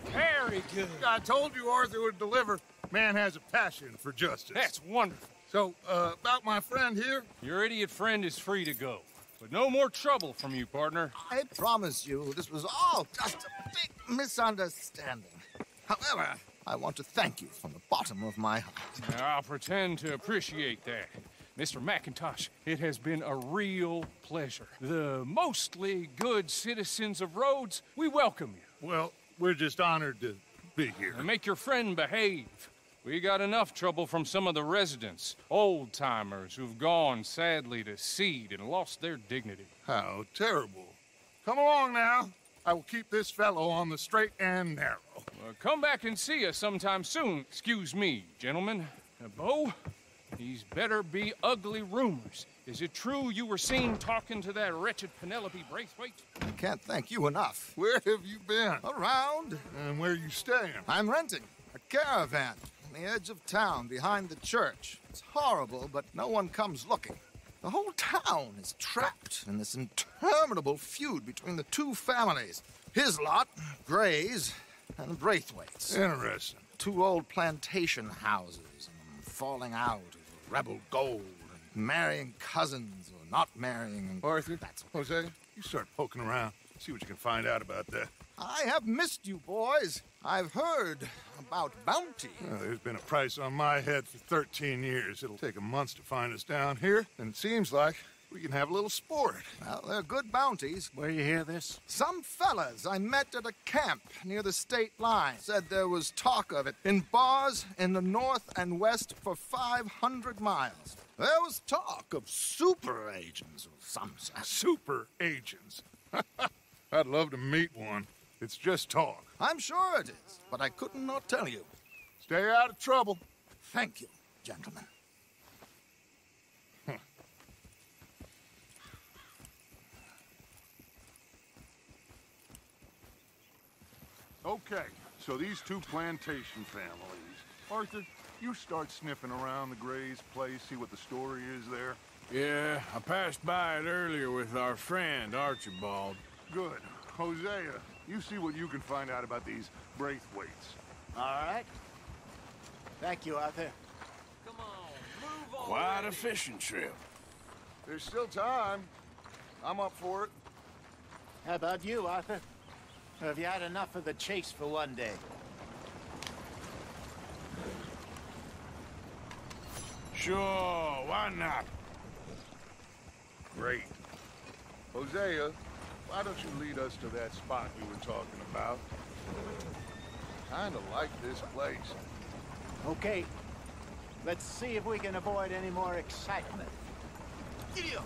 Very good. I told you Arthur would deliver. Man has a passion for justice. That's wonderful. So, about my friend here? Your idiot friend is free to go. But no more trouble from you, partner. I promise you, this was all just a big misunderstanding. However, I want to thank you from the bottom of my heart. I'll pretend to appreciate that. Mr. McIntosh, it has been a real pleasure. The mostly good citizens of Rhodes, we welcome you. Well, we're just honored to be here. And make your friend behave. We got enough trouble from some of the residents, old-timers who've gone, sadly, to seed and lost their dignity. How terrible. Come along now. I will keep this fellow on the straight and narrow. Come back and see us sometime soon. Excuse me, gentlemen. Bo, these better be ugly rumors. Is it true you were seen talking to that wretched Penelope Braithwaite? I can't thank you enough. Where have you been? Around. And where are you staying? I'm renting a caravan on the edge of town behind the church. It's horrible, but no one comes looking. The whole town is trapped in this interminable feud between the two families. His lot, Gray's, and Braithwaite's. Interesting. Two old plantation houses, and falling out of rebel gold, and marrying cousins or not marrying. Arthur, Jose, you start poking around. See what you can find out about that. I have missed you, boys. I've heard about bounty. Well, there's been a price on my head for 13 years. It'll take a month to find us down here, and it seems like we can have a little sport. Well, they're good bounties. Where you hear this? Some fellas I met at a camp near the state line said there was talk of it in bars in the north and west for 500 miles. There was talk of super agents of some sort. Super agents? I'd love to meet one. It's just talk. I'm sure it is, but I couldn't not tell you. Stay out of trouble. Thank you, gentlemen. Okay, so these two plantation families. Arthur, you start sniffing around the Gray's place, see what the story is there. Yeah, I passed by it earlier with our friend, Archibald. Good. Hosea, you see what you can find out about these Braithwaites. All right. Thank you, Arthur. Quite a fishing trip. There's still time. I'm up for it. How about you, Arthur? Or have you had enough of the chase for one day? Sure, why not? Great. Hosea, why don't you lead us to that spot you were talking about? Kinda like this place. Okay. Let's see if we can avoid any more excitement. Giddy up!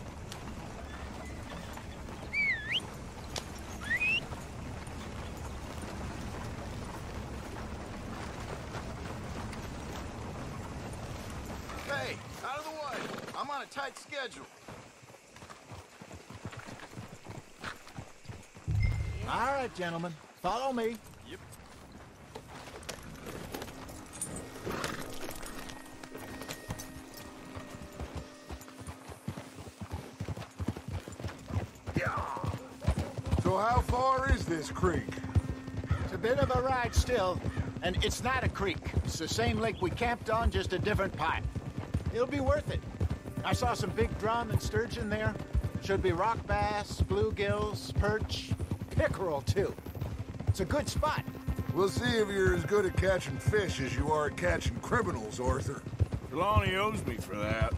Hey, out of the way. I'm on a tight schedule. All right, gentlemen. Follow me. Yep. So how far is this creek? It's a bit of a ride still, and it's not a creek. It's the same lake we camped on, just a different pipe. It'll be worth it. I saw some big drum and sturgeon there. Should be rock bass, bluegills, perch, pickerel too. It's a good spot. We'll see if you're as good at catching fish as you are at catching criminals, Arthur. Trelawney owes me for that.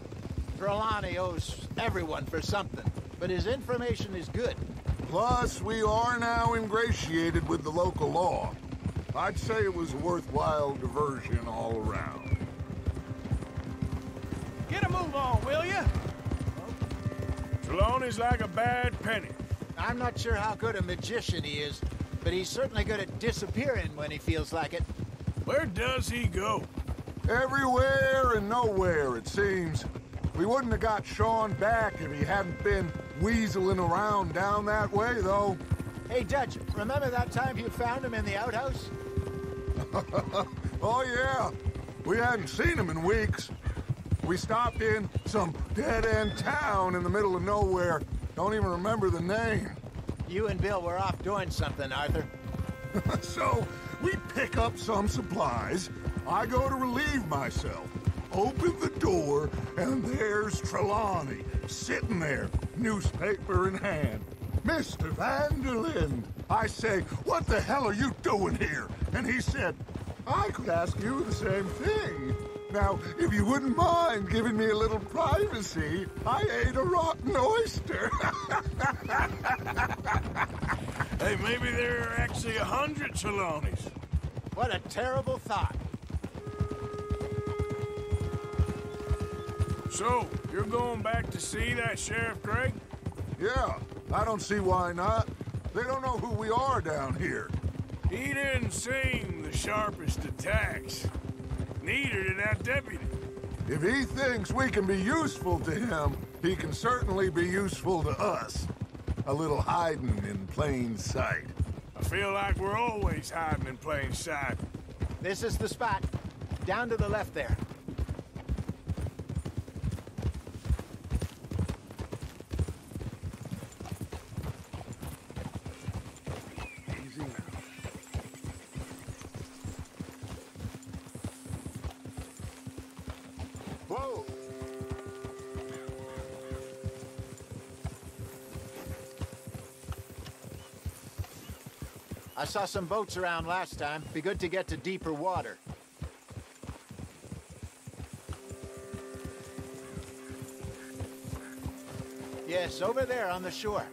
Trelawney owes everyone for something, but his information is good. Plus, we are now ingratiated with the local law. I'd say it was a worthwhile diversion all around. Get a move on, will you? Trelawney's like a bad penny. I'm not sure how good a magician he is, but he's certainly good at disappearing when he feels like it. Where does he go? Everywhere and nowhere, it seems. We wouldn't have got Sean back if he hadn't been weaseling around down that way, though. Hey, Dutch, remember that time you found him in the outhouse? Oh, yeah. We hadn't seen him in weeks. We stopped in some dead-end town in the middle of nowhere. Don't even remember the name. You and Bill were off doing something, Arthur. So, we pick up some supplies. I go to relieve myself. Open the door, and there's Trelawney, sitting there, newspaper in hand. Mr. Vanderlyn. I say, what the hell are you doing here? And he said, I could ask you the same thing. Now, if you wouldn't mind giving me a little privacy, I ate a rotten oyster. Hey, maybe there are actually 100 Trelawneys. What a terrible thought. So, you're going back to see that Sheriff Gray? Yeah, I don't see why not. They don't know who we are down here. He didn't seem the sharpest attacks. Neither did that deputy. If he thinks we can be useful to him, he can certainly be useful to us. A little hiding in plain sight. I feel like we're always hiding in plain sight. This is the spot. Down to the left there. Easy now. Whoa! I saw some boats around last time. Be good to get to deeper water. Yes, over there on the shore.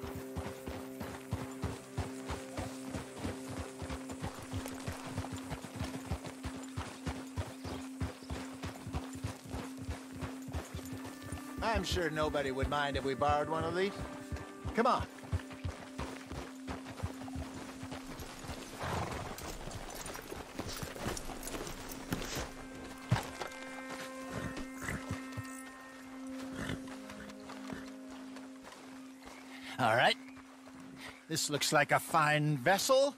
I'm sure nobody would mind if we borrowed one of these. Come on. All right. This looks like a fine vessel.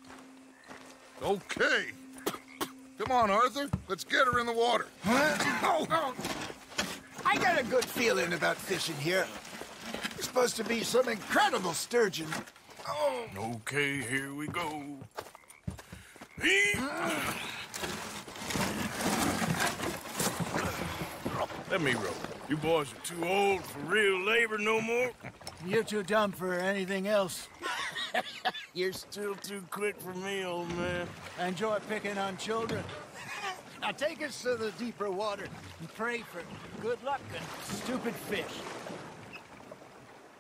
Okay. Come on, Arthur. Let's get her in the water. I got a good feeling about fishing here. It's supposed to be some incredible sturgeon. Oh. Okay, here we go. Let me row. You boys are too old for real labor no more. You're too dumb for anything else. You're still too quick for me, old man. I enjoy picking on children. Now take us to the deeper water and pray for good luck and stupid fish.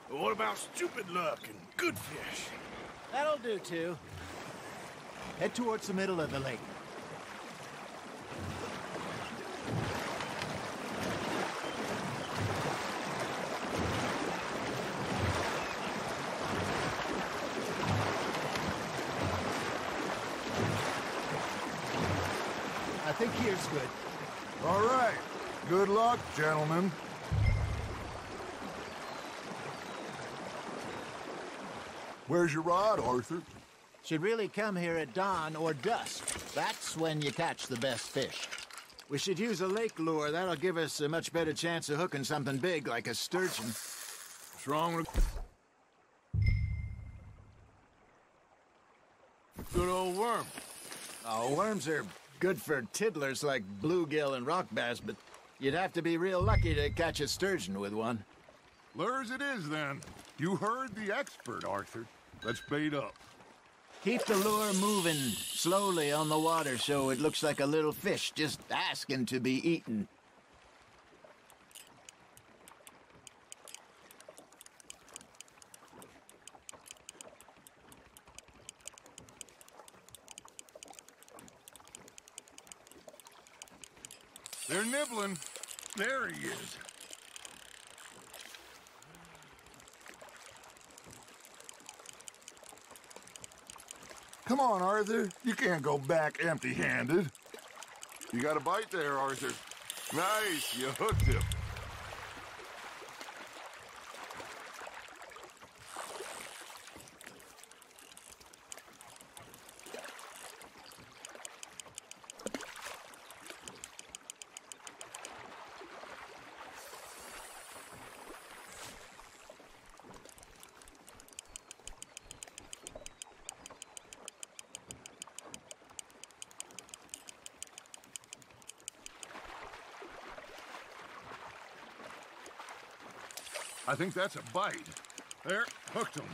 But what about stupid luck and good fish? That'll do, too. Head towards the middle of the lake. I think here's good. All right. Good luck, gentlemen. Where's your rod, Arthur? Should really come here at dawn or dusk. That's when you catch the best fish. We should use a lake lure. That'll give us a much better chance of hooking something big like a sturgeon. What's wrong with... Good old worm. Oh, worms are good for tiddlers like bluegill and rock bass, but you'd have to be real lucky to catch a sturgeon with one. Lures it is, then. You heard the expert, Arthur. Let's bait up. Keep the lure moving slowly on the water so it looks like a little fish just asking to be eaten. They're nibbling. There he is. Come on, Arthur. You can't go back empty-handed. You got a bite there, Arthur. Nice, you hooked him. I think that's a bite. There, hooked him.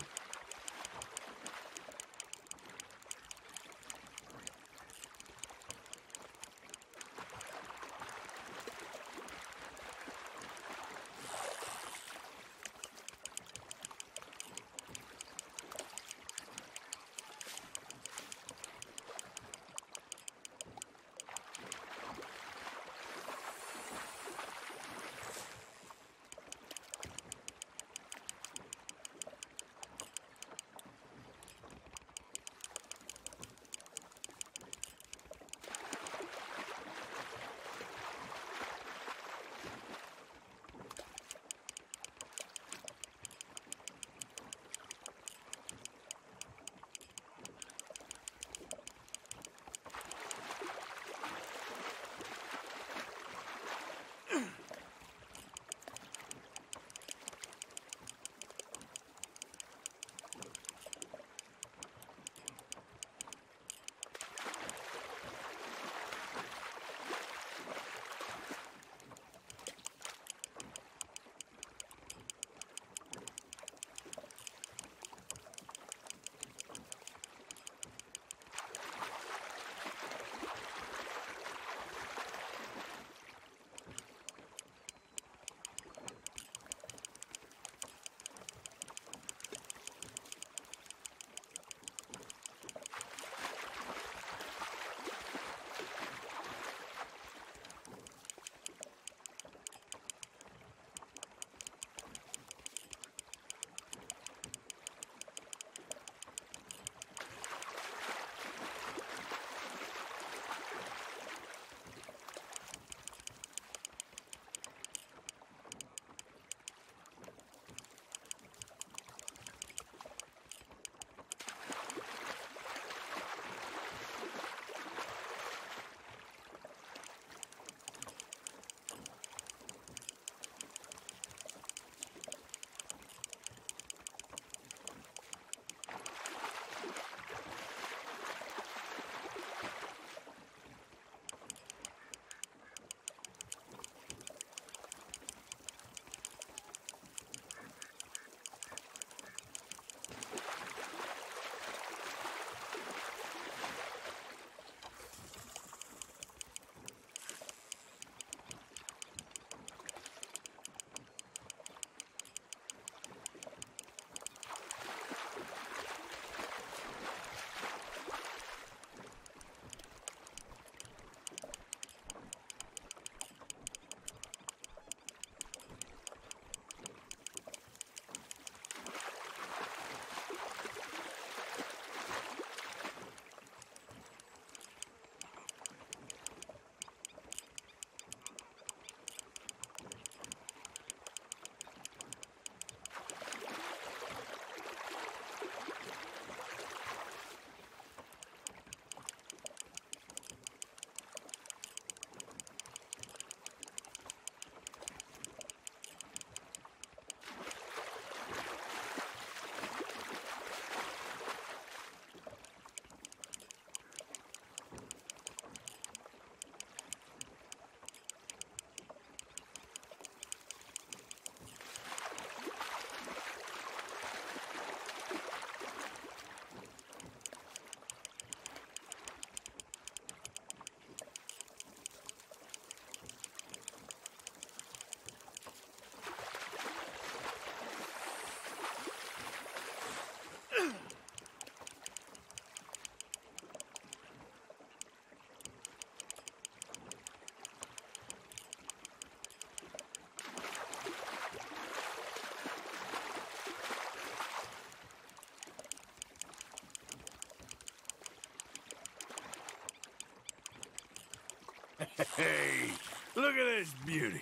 Hey, look at this beauty.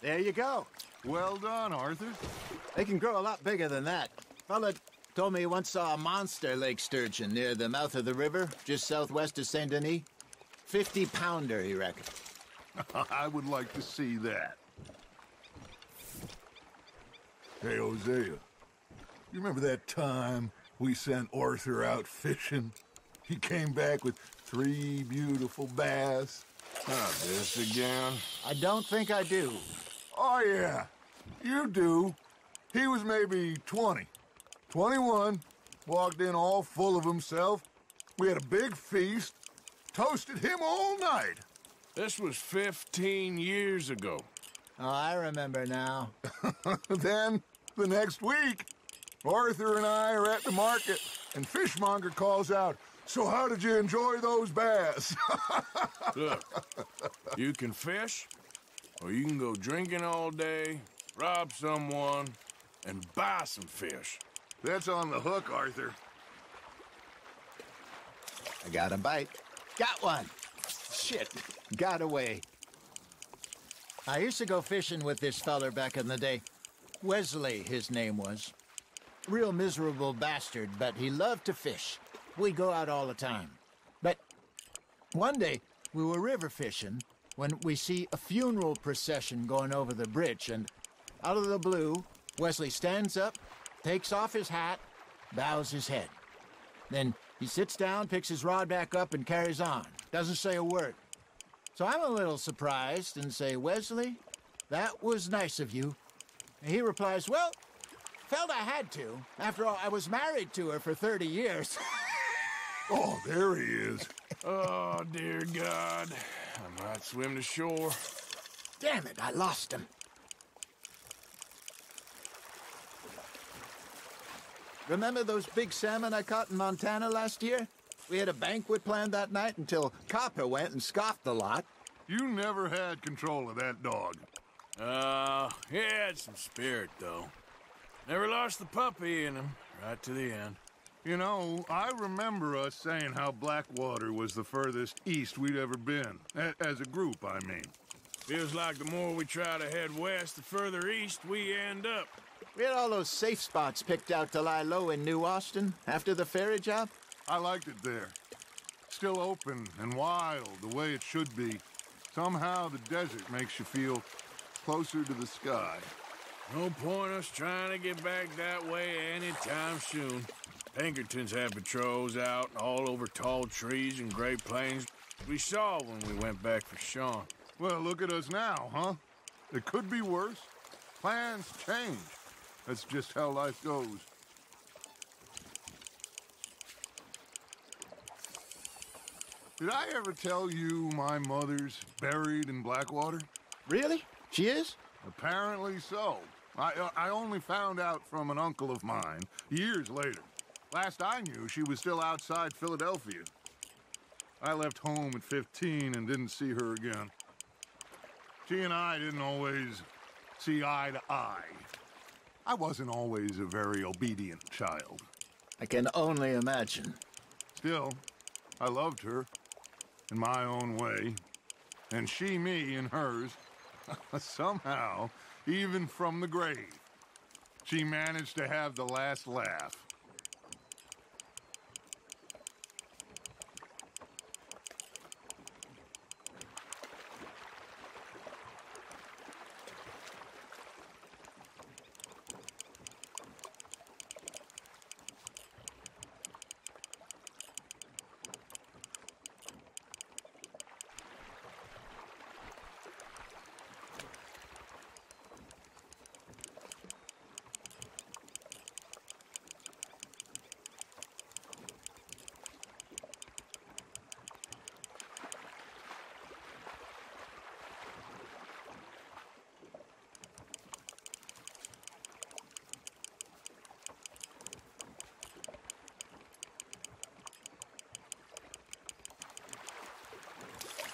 There you go. Well done, Arthur. They can grow a lot bigger than that. Fella told me he once saw a monster lake sturgeon near the mouth of the river, just southwest of Saint Denis. 50-pounder, he reckoned. I would like to see that. Hey, Hosea. You remember that time we sent Arthur out fishing? He came back with 3 beautiful bass. Not this again. I don't think I do. Oh, yeah. You do. He was maybe 20. 21. Walked in all full of himself. We had a big feast. Toasted him all night. This was 15 years ago. Oh, I remember now. Then, the next week, Arthur and I are at the market, and Fishmonger calls out, "So how did you enjoy those bass?" Look, you can fish, or you can go drinking all day, rob someone, and buy some fish. That's on the hook, Arthur. I got a bite. Got one. Shit. Got away. I used to go fishing with this feller back in the day. Wesley, his name was. Real miserable bastard, but he loved to fish. We'd go out all the time. But one day, we were river fishing when we see a funeral procession going over the bridge, and out of the blue, Wesley stands up, takes off his hat, bows his head. Then he sits down, picks his rod back up, and carries on. Doesn't say a word. So I'm a little surprised and say, "Wesley, that was nice of you." And he replies, "Well, felt I had to. After all, I was married to her for 30 years. Oh, there he is. Oh, dear God. I might swim to shore. Damn it, I lost him. Remember those big salmon I caught in Montana last year? We had a banquet planned that night until Copper went and scoffed the lot. You never had control of that dog. He had some spirit, though. Never lost the puppy in him, right to the end. You know, I remember us saying how Blackwater was the furthest east we'd ever been. As a group, I mean. Feels like the more we try to head west, the further east we end up. We had all those safe spots picked out to lie low in New Austin after the ferry job. I liked it there. Still open and wild, the way it should be. Somehow the desert makes you feel closer to the sky. No point us trying to get back that way anytime soon. Pinkertons had patrols out all over tall trees and Great Plains. We saw when we went back for Sean. Well, look at us now, huh? It could be worse. Plans change. That's just how life goes. Did I ever tell you my mother's buried in Blackwater? Really? She is? Apparently so. I only found out from an uncle of mine years later. Last I knew, she was still outside Philadelphia. I left home at 15 and didn't see her again. She and I didn't always see eye to eye. I wasn't always a very obedient child. I can only imagine. Still, I loved her in my own way, and she me in hers. Somehow, even from the grave, she managed to have the last laugh.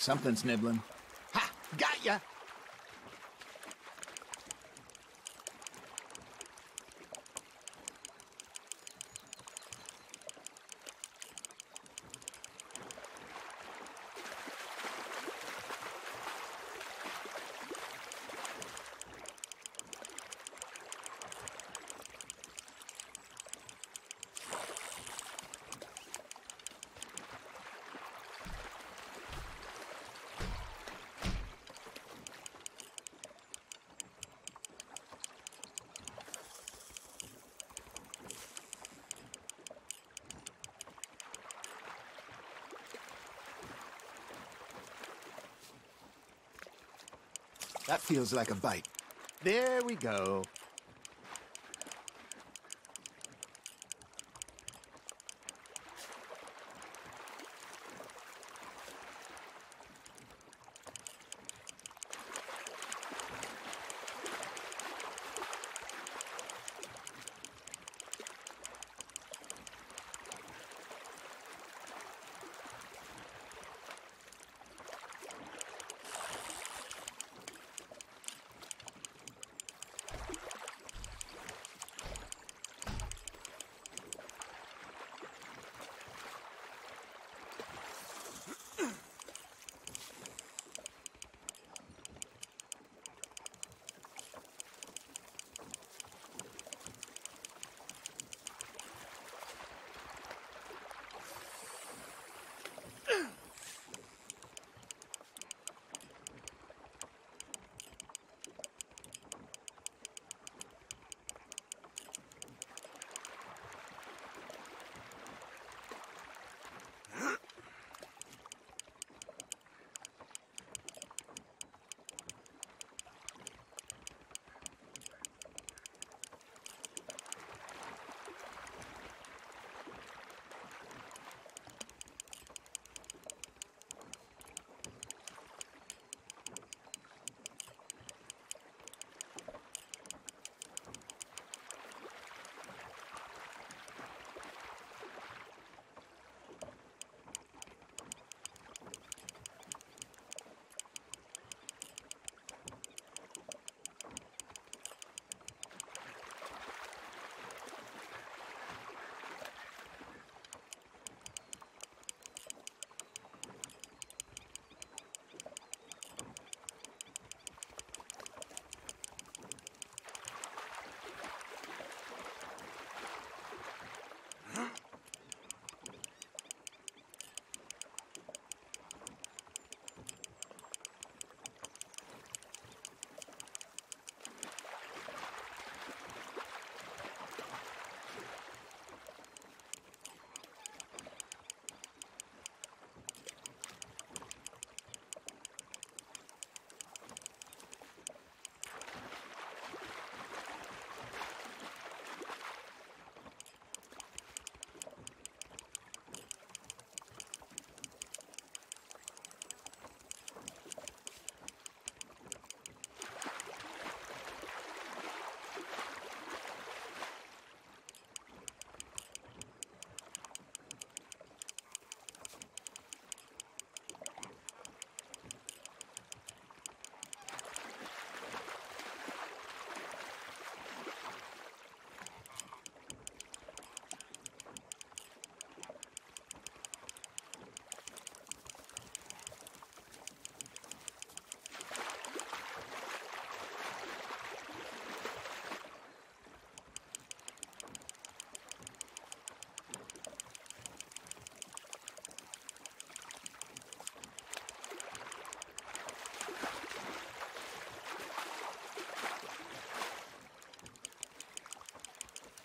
Something's nibbling. Ha! Got ya! That feels like a bite. There we go.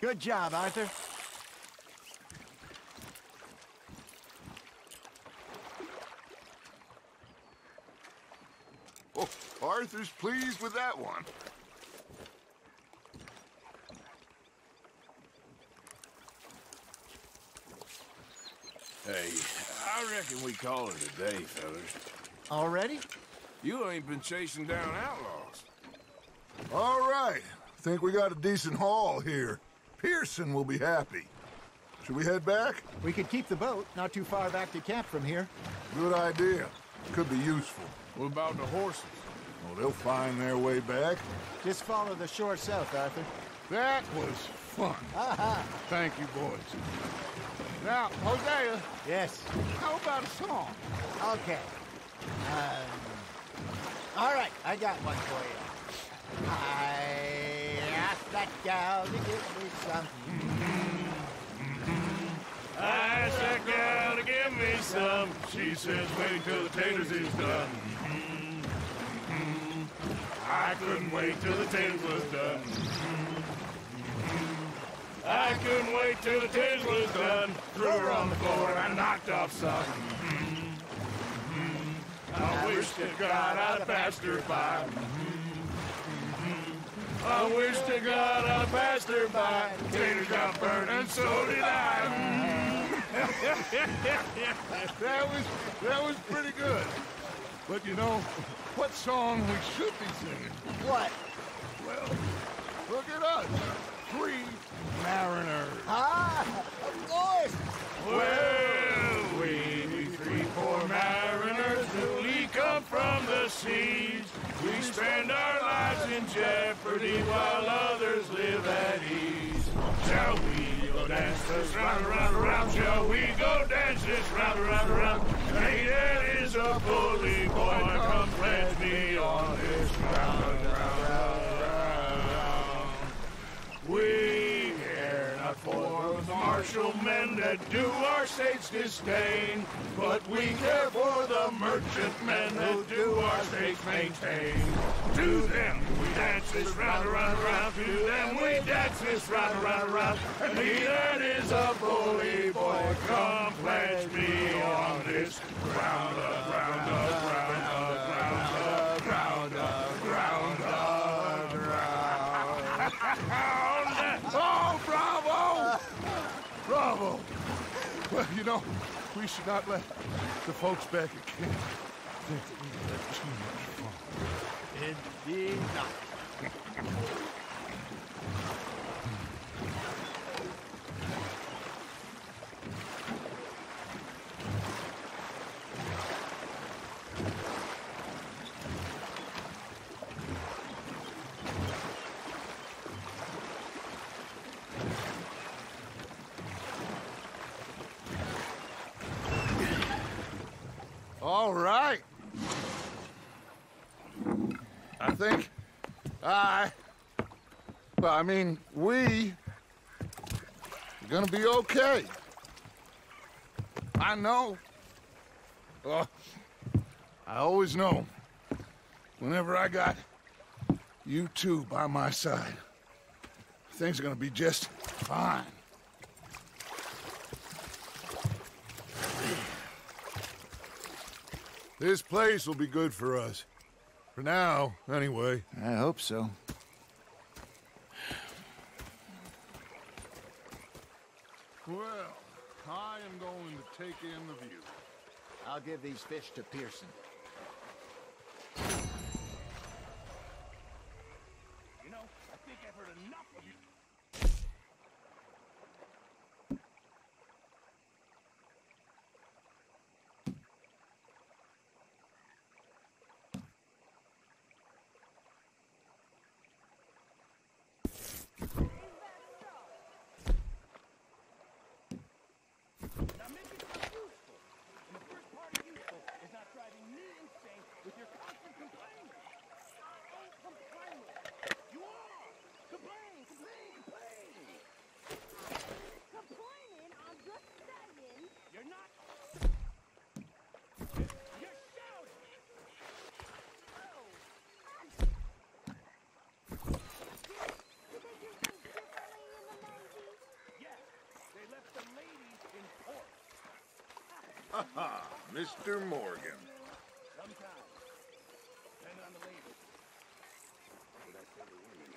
Good job, Arthur. Oh, Arthur's pleased with that one. Hey, I reckon we call it a day, fellas. Already? You ain't been chasing down outlaws. All right. Think we got a decent haul here. Pearson will be happy. Should we head back? We could keep the boat, not too far back to camp from here. Good idea. Could be useful. What about the horses? Oh, they'll find their way back. Just follow the shore south, Arthur. That was fun. Thank you, boys. Now, Hosea. Yes? How about a song? Okay. All right, I got one for you. I asked that gal to give me some. I asked that gal to give me some. She says wait till the taters is done. I couldn't wait till the taters was done. I couldn't wait till the taters was done. Threw her on the floor and knocked off some. I wish wish to God I'd passed her by. I wish to God I passed her by. Taters got burnt and so did I. That was pretty good. But you know, what song we should be singing? What? Well, look at us. 3 mariners. Ah, of course. Well, we 3 poor mariners newly come from the seas. We spend our lives in jeopardy while others live at ease. Shall we go dance this round, around, around? Shall we go dance this round, around, around? Hey, that is a bully boy. Come pledge me on this round, round, round, round. We care not for the martial men that do our state's disdain, but we care for the merchant men that do our state's maintain. To them we dance this round, around, around. To them we dance this round, around, around. And he that is a bully boy, come pledge me on this round up, round up, round up, round up, round up, round up, round. Oh, bravo! Bravo! Well, you know, we should not let the folks back at camp think that we had too much fun. Indeed not. All right. I think we are gonna be okay. I know. I always know. Whenever I got you two by my side, things are gonna be just fine. This place will be good for us. For now, anyway. I hope so. Well, I am going to take in the view. I'll give these fish to Pearson. You know, I think I've heard enough of you. Now make it sound useful. And the first part of useful is not driving me insane with your constant complaining. I ain't complaining. You are! Complain, complain, complain! Complaining? I'm just saying. You're not. You're shouting! Yes, they left the ladies in port. Haha, Mr. Morgan. Sometimes. Depending on the ladies. Would I say the women?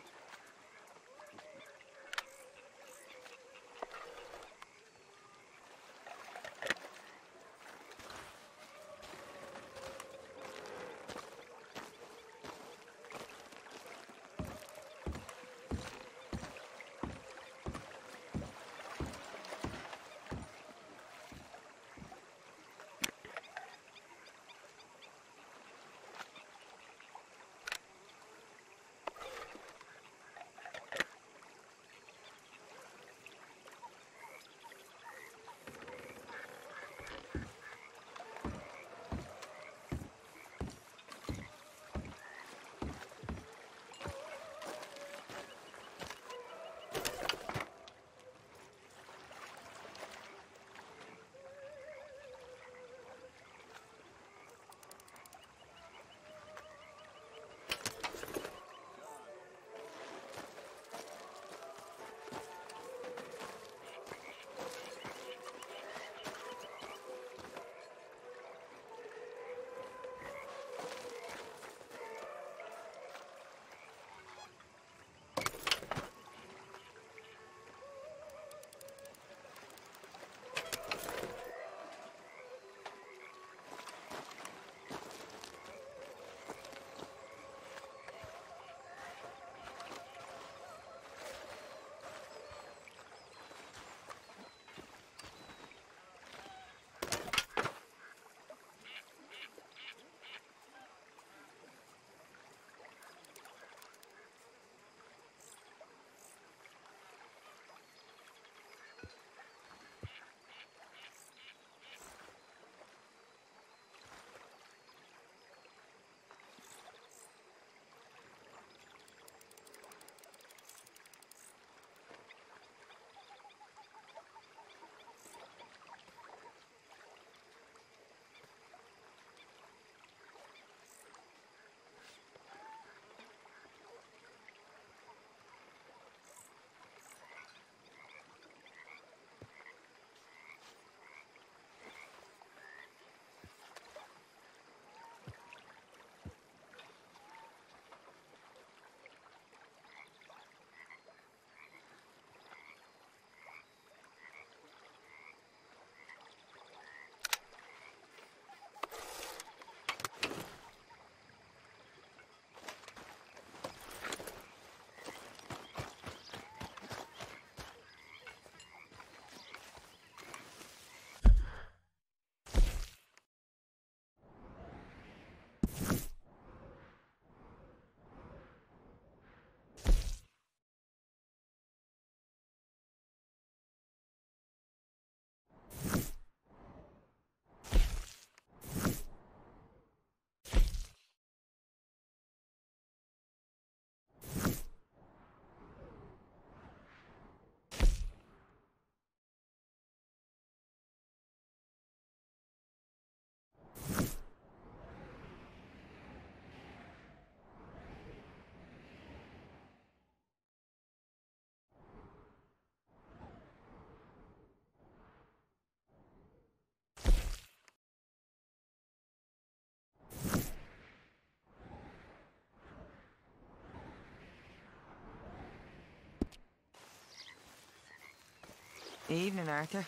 Evening, Arthur.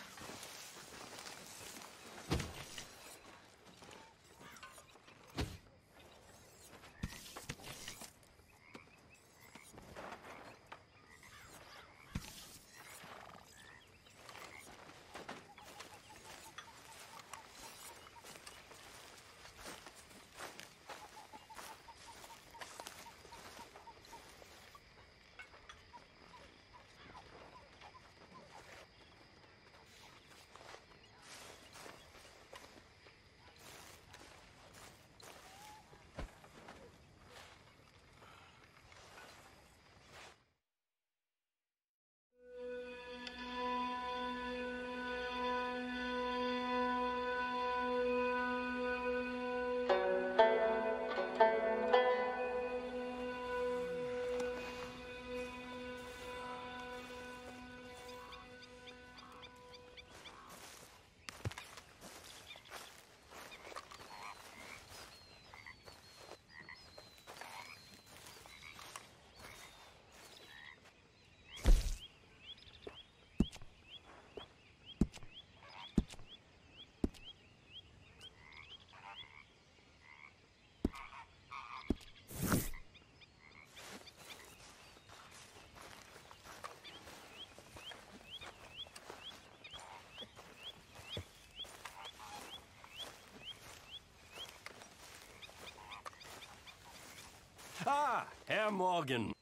Ah, Herr Morgan.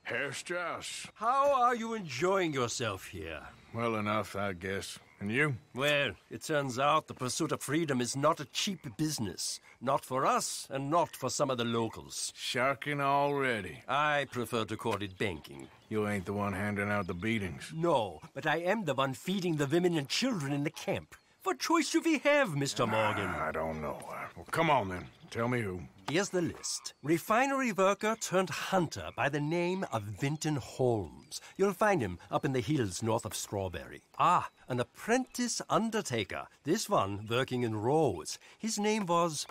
Herr Strauss. How are you enjoying yourself here? Well enough, I guess. And you? Well, it turns out the pursuit of freedom is not a cheap business. Not for us, and not for some of the locals. Sharking already. I prefer to call it banking. You ain't the one handing out the beatings. No, but I am the one feeding the women and children in the camp. What choice do we have, Mr. Morgan? I don't know. Well, come on, then. Tell me who. Here's the list. Refinery worker turned hunter by the name of Vinton Holmes. You'll find him up in the hills north of Strawberry. Ah, an apprentice undertaker. This one working in Rose. His name was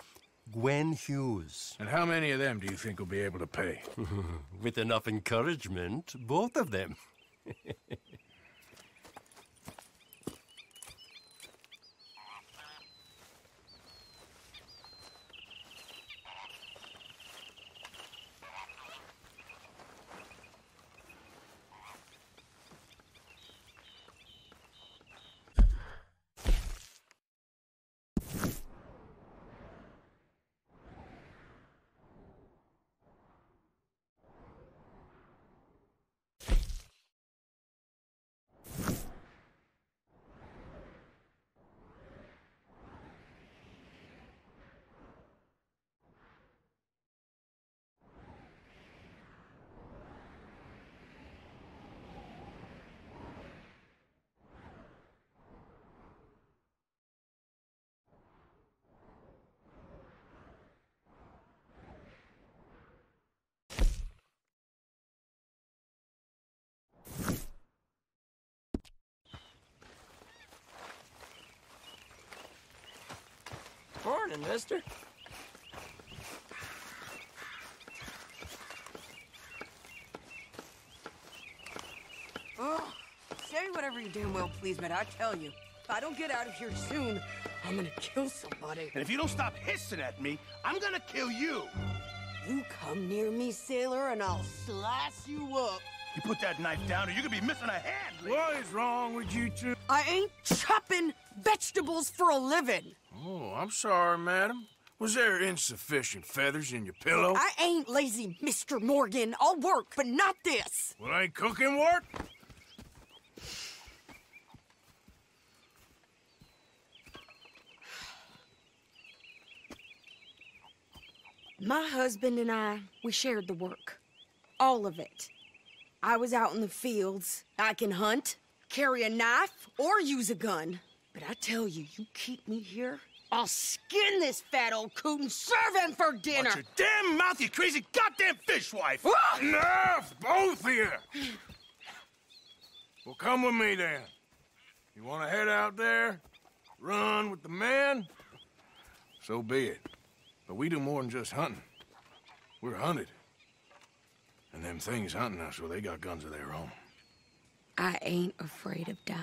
Gwen Hughes. And how many of them do you think will be able to pay? With enough encouragement, both of them. Morning, mister. Oh, say whatever you damn well please, but I tell you, if I don't get out of here soon, I'm gonna kill somebody. And if you don't stop hissing at me, I'm gonna kill you. You come near me, sailor, and I'll slice you up. You put that knife down or you're gonna be missing a hand, lady. What is wrong with you two? I ain't chopping vegetables for a living. Oh, I'm sorry, madam. Was there insufficient feathers in your pillow? I ain't lazy, Mr. Morgan. I'll work, but not this. Well, ain't cooking work? My husband and I, we shared the work. All of it. I was out in the fields. I can hunt, carry a knife, or use a gun. But I tell you, you keep me here, I'll skin this fat old coot and serve him for dinner. Watch your damn mouth, you crazy goddamn fishwife! Enough, both of you! Well, come with me, then. You want to head out there, run with the men? So be it. But we do more than just hunting. We're hunted. And them things hunting us, well, they got guns of their own. I ain't afraid of dying.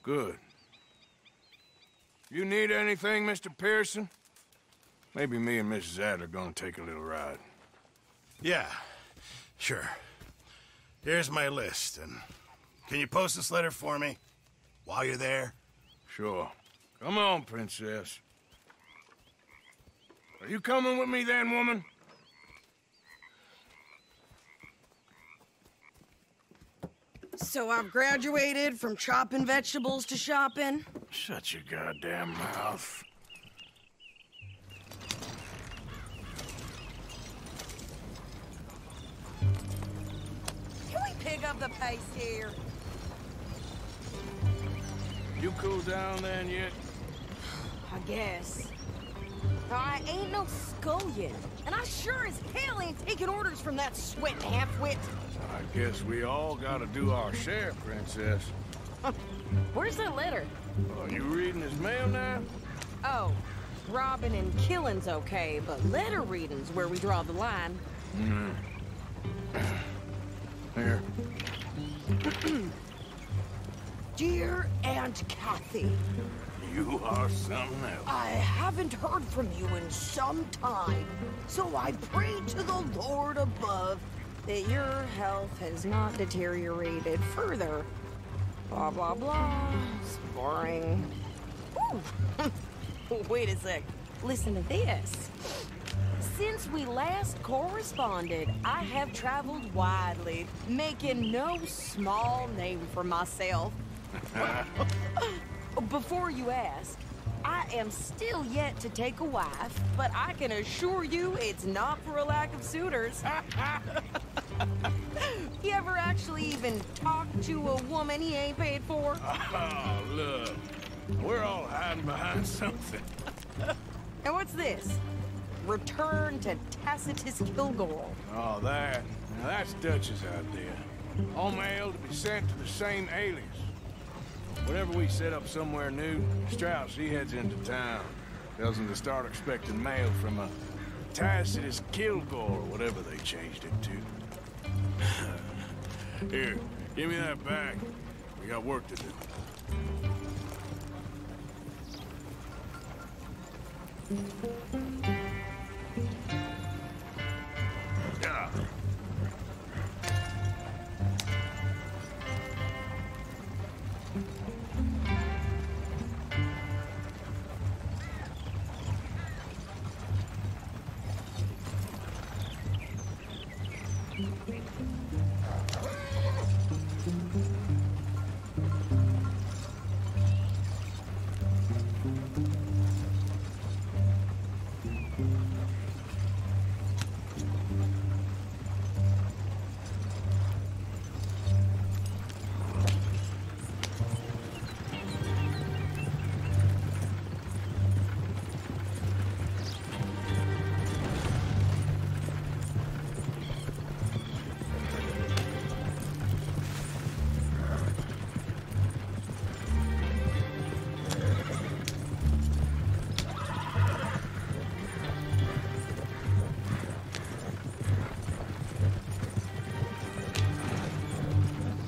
Good. You need anything, Mr. Pearson? Maybe me and Mrs. Adler are gonna take a little ride. Yeah, sure. Here's my list, and can you post this letter for me while you're there? Sure. Come on, Princess. Are you coming with me then, woman? So I've graduated from chopping vegetables to shopping? Shut your goddamn mouth. Can we pick up the pace here? You cool down then yet? I guess. I ain't no scullion, and I sure as hell ain't taking orders from that sweating half-wit. I guess we all gotta do our share, Princess. Where's that letter? Are you reading his mail now? Oh, robbing and killing's okay, but letter reading's where we draw the line. Here. Dear Aunt Kathy. You are something else. I haven't heard from you in some time, so I pray to the Lord above that your health has not deteriorated further. Blah, blah, blah. It's boring. Ooh. Wait a sec. Listen to this. Since we last corresponded, I have traveled widely, making no small name for myself. Before you ask, I am still yet to take a wife, but I can assure you it's not for a lack of suitors. You ever actually even talk to a woman he ain't paid for? Oh, look. We're all hiding behind something. And what's this? Return to Tacitus Kilgore. Oh, that. Now that's Dutch's idea. All mail to be sent to the same alias. Whenever we set up somewhere new, Strauss, he heads into town. Tells them to start expecting mail from a Tacitus Kilgore, or whatever they changed it to. Here, give me that back. We got work to do. Yeah.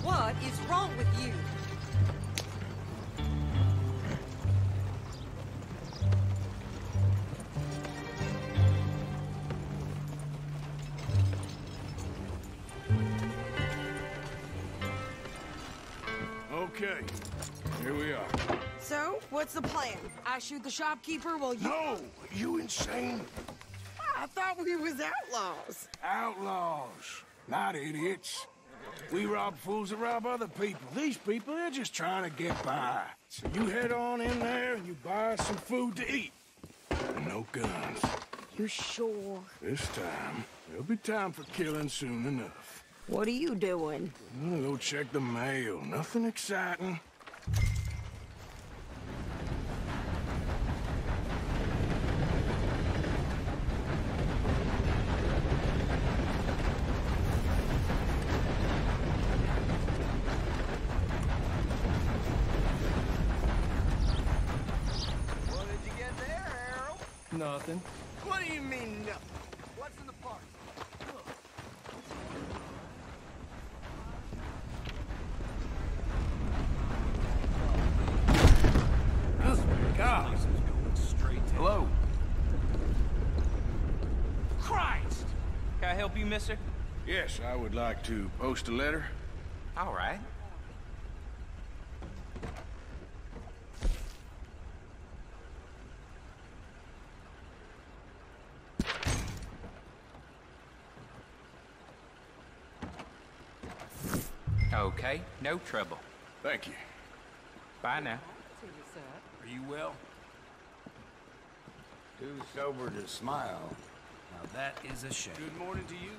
What is wrong with you? Okay, here we are. So, what's the plan? I shoot the shopkeeper while you... No! You insane? I thought we was outlaws. Outlaws, not idiots. We rob fools that rob other people. These people, they're just trying to get by. So you head on in there and you buy some food to eat. And no guns. You sure? This time, there'll be time for killing soon enough. What are you doing? I'm gonna go check the mail. Nothing exciting. Nothing. What do you mean, nothing? What's in the park? God. Hello. Christ! Can I help you, mister? Yes, I would like to post a letter. All right. Okay, no trouble. Thank you. Bye now. Are you well? Too sober to smile. Now that is a shame. Good morning to you.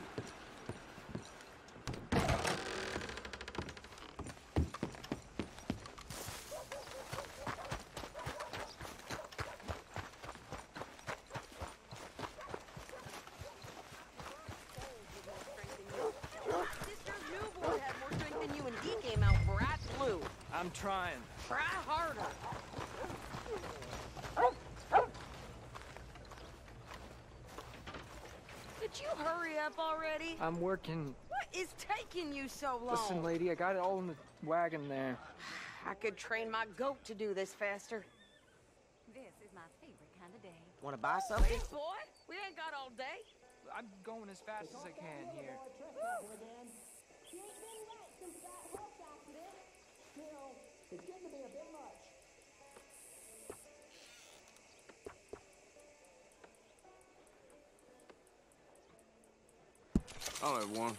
I'm trying. Try harder. Did you hurry up already? I'm working. What is taking you so long? Listen, lady, I got it all in the wagon there. I could train my goat to do this faster. This is my favorite kind of day. Want to buy something? Please, boy. We ain't got all day. I'm going as fast as I can here. It's getting to be a bit much. I'll have one.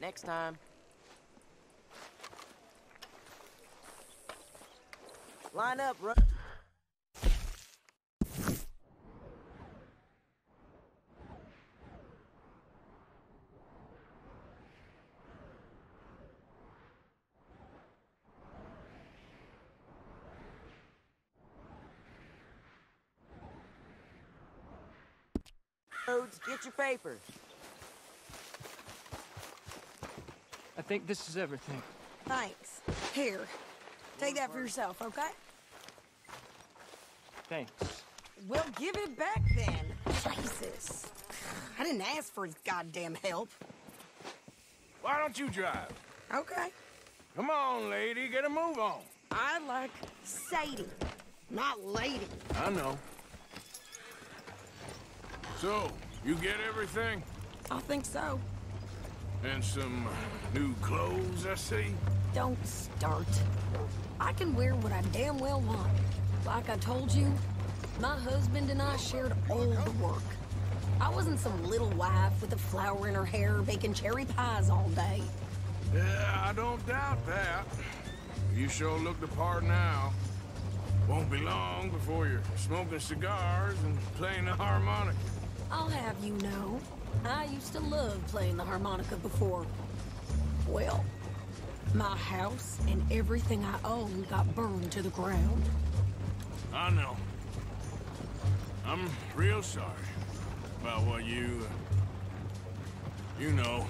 Next time. Line up, run. Get your papers. I think this is everything. Thanks. Here. Take that for yourself, okay? Thanks. Well, give it back then. Jesus. I didn't ask for his goddamn help. Why don't you drive? Okay. Come on, lady, get a move on. I like Sadie, not lady. I know. So, you get everything? I think so. And some new clothes, I see? Don't start. I can wear what I damn well want. Like I told you, my husband and I shared all the work. I wasn't some little wife with a flower in her hair baking cherry pies all day. Yeah, I don't doubt that. You sure look the part now. Won't be long before you're smoking cigars and playing the harmonica. I'll have you know, I used to love playing the harmonica before. Well, my house and everything I owned got burned to the ground. I know. I'm real sorry about what you know.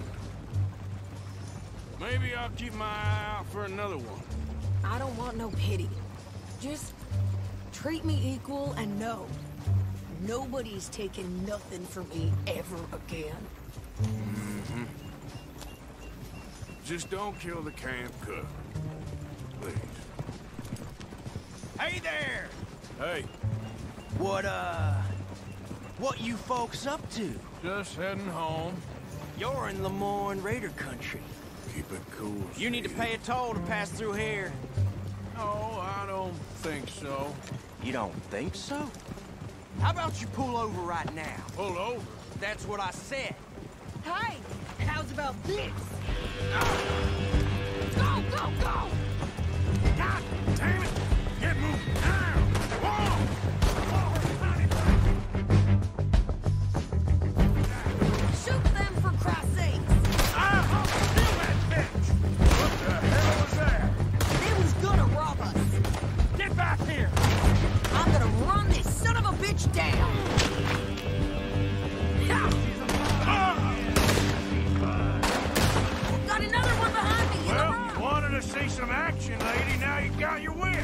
Maybe I'll keep my eye out for another one. I don't want no pity. Just treat me equal and know nobody's taking nothing from me ever again. Mm-hmm. Just don't kill the camp cook. Please. Hey there! Hey. What you folks up to? Just heading home. You're in Lemoyne Raider country. Keep it cool. You need to pay a toll to pass through here. No, I don't think so. You don't think so? How about you pull over right now? Pull over? That's what I said. Hey, how's about this? Go, go, go! God damn it! Get moving now! Whoa! Shoot them for Christ's sake! Ah! Kill that bitch! What the hell was that? They was gonna rob us. Get back here! I'm gonna run this son of a bitch down! Got another one behind me! Well, you wanted to see some action, lady. Now you got your wish.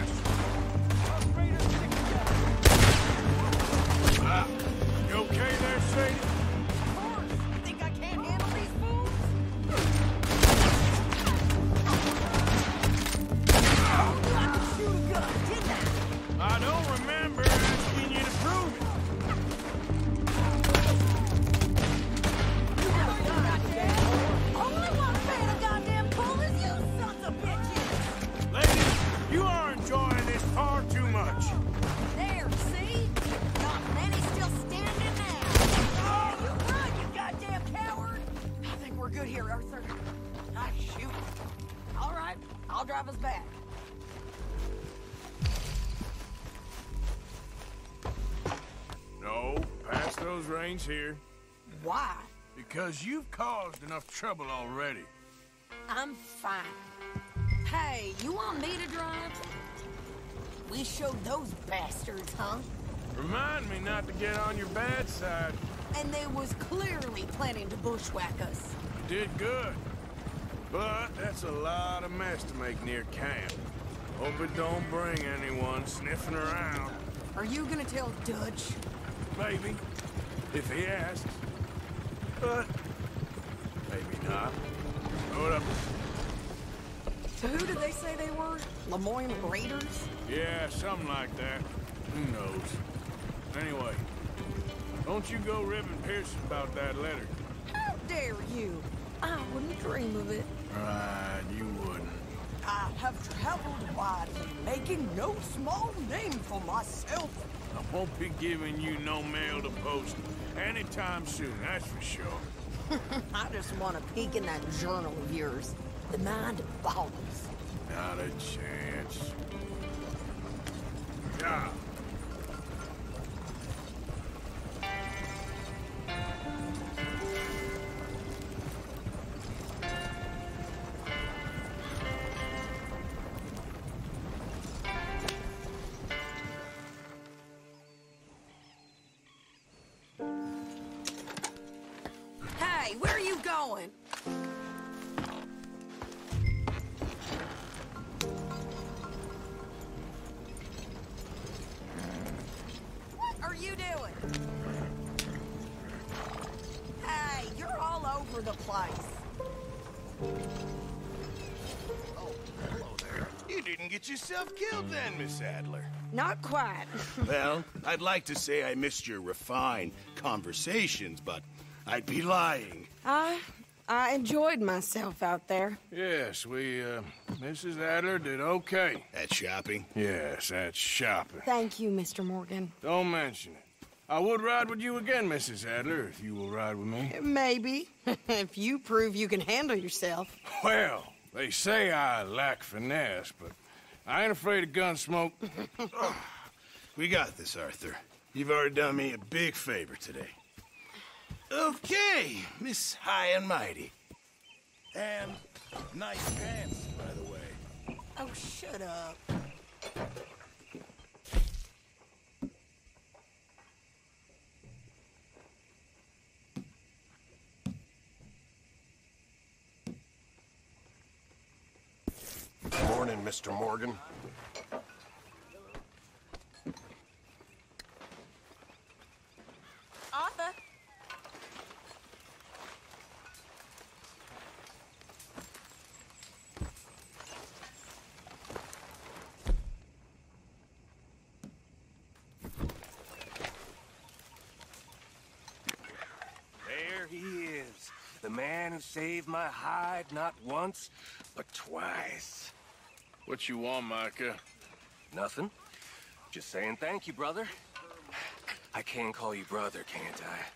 You okay there, Sadie? Of course! You think I can't handle these fools? drive us back. No, pass those reins here. Why? Because you've caused enough trouble already. I'm fine. Hey, you want me to drive? We showed those bastards, huh? Remind me not to get on your bad side. And they was clearly planning to bushwhack us. You did good. But that's a lot of mess to make near camp. Hope it don't bring anyone sniffing around. Are you gonna tell Dutch? Maybe, if he asks. But maybe not. Hold up. So who did they say they were? Lemoyne Raiders? Yeah, something like that. Who knows? Anyway, don't you go ribbing Pearson about that letter. How dare you? I wouldn't dream of it. Right, you wouldn't. I have traveled widely, making no small name for myself. I won't be giving you no mail to post anytime soon, that's for sure. I just want to peek in that journal of yours. The mind boggles. Not a chance. Yeah. Hey, where are you going? What are you doing? Hey, you're all over the place. Oh, hello there. You didn't get yourself killed then, Miss Adler. Not quite. Well, I'd like to say I missed your refined conversations, but I'd be lying. I enjoyed myself out there. Yes, Mrs. Adler did okay. At shopping? Yes, that's shopping. Thank you, Mr. Morgan. Don't mention it. I would ride with you again, Mrs. Adler, if you will ride with me. Maybe. If you prove you can handle yourself. Well, they say I lack finesse, but I ain't afraid of gun smoke. We got this, Arthur. You've already done me a big favor today. Okay, Miss High and Mighty. And nice pants, by the way. Oh, shut up. Morning, Mr. Morgan. Arthur. There he is. The man who saved my hide not once, but twice. What you want, Micah? Nothing. Just saying thank you, brother. I can call you brother, can't I?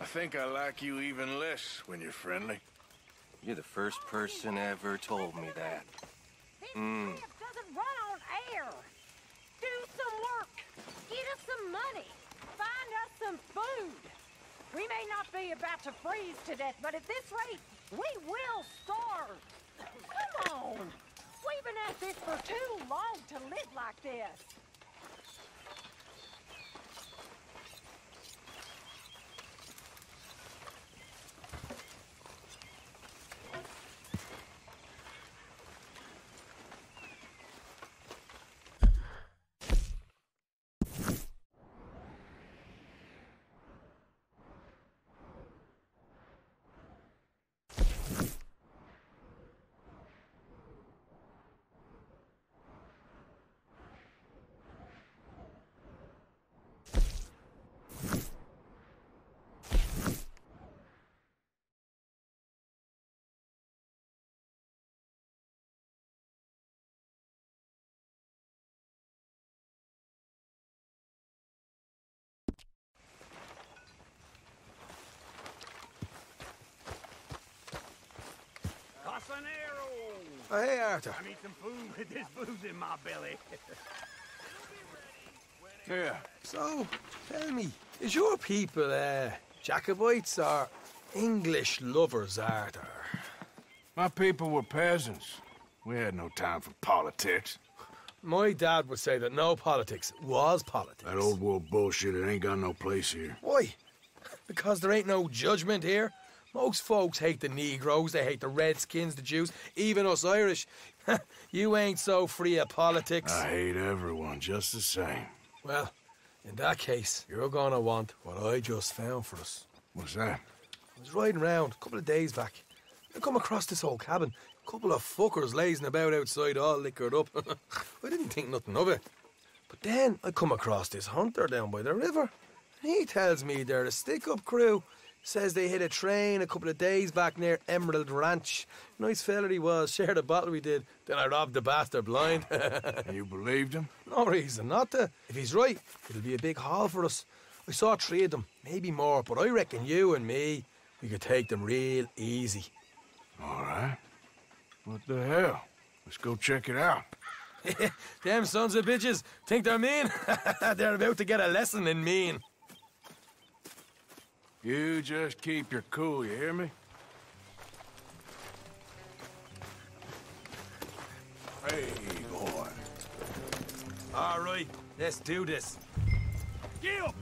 I think I like you even less when you're friendly. You're the first person ever told me that. Doesn't run on air. Do some work. Get us some money. Find us some food. We may not be about to freeze to death, but at this rate, we will starve. Come on. We've been at this for too long to live like this. Oh, hey, Arthur. I need some food with this booze in my belly. Yeah. So, tell me, is your people, Jacobites or English lovers, Arthur? My people were peasants. We had no time for politics. My dad would say that no politics was politics. That old world bullshit, it ain't got no place here. Why? Because there ain't no judgment here. Most folks hate the Negroes, they hate the Redskins, the Jews, even us Irish. You ain't so free of politics. I hate everyone just the same. Well, in that case, you're gonna want what I just found for us. What's that? I was riding around a couple of days back. I come across this old cabin. A couple of fuckers lazing about outside all liquored up. I didn't think nothing of it. But then I come across this hunter down by the river. And he tells me they're a stick-up crew. Says they hit a train a couple of days back near Emerald Ranch. Nice fella he was, shared a bottle we did. Then I robbed the bastard blind. You believed him? No reason not to. If he's right, it'll be a big haul for us. I saw 3 of them, maybe more, but I reckon you and me, we could take them real easy. All right. What the hell? Let's go check it out. Them sons of bitches think they're mean. They're about to get a lesson in mean. You just keep your cool, you hear me? Hey, boy. All right, let's do this. Gil!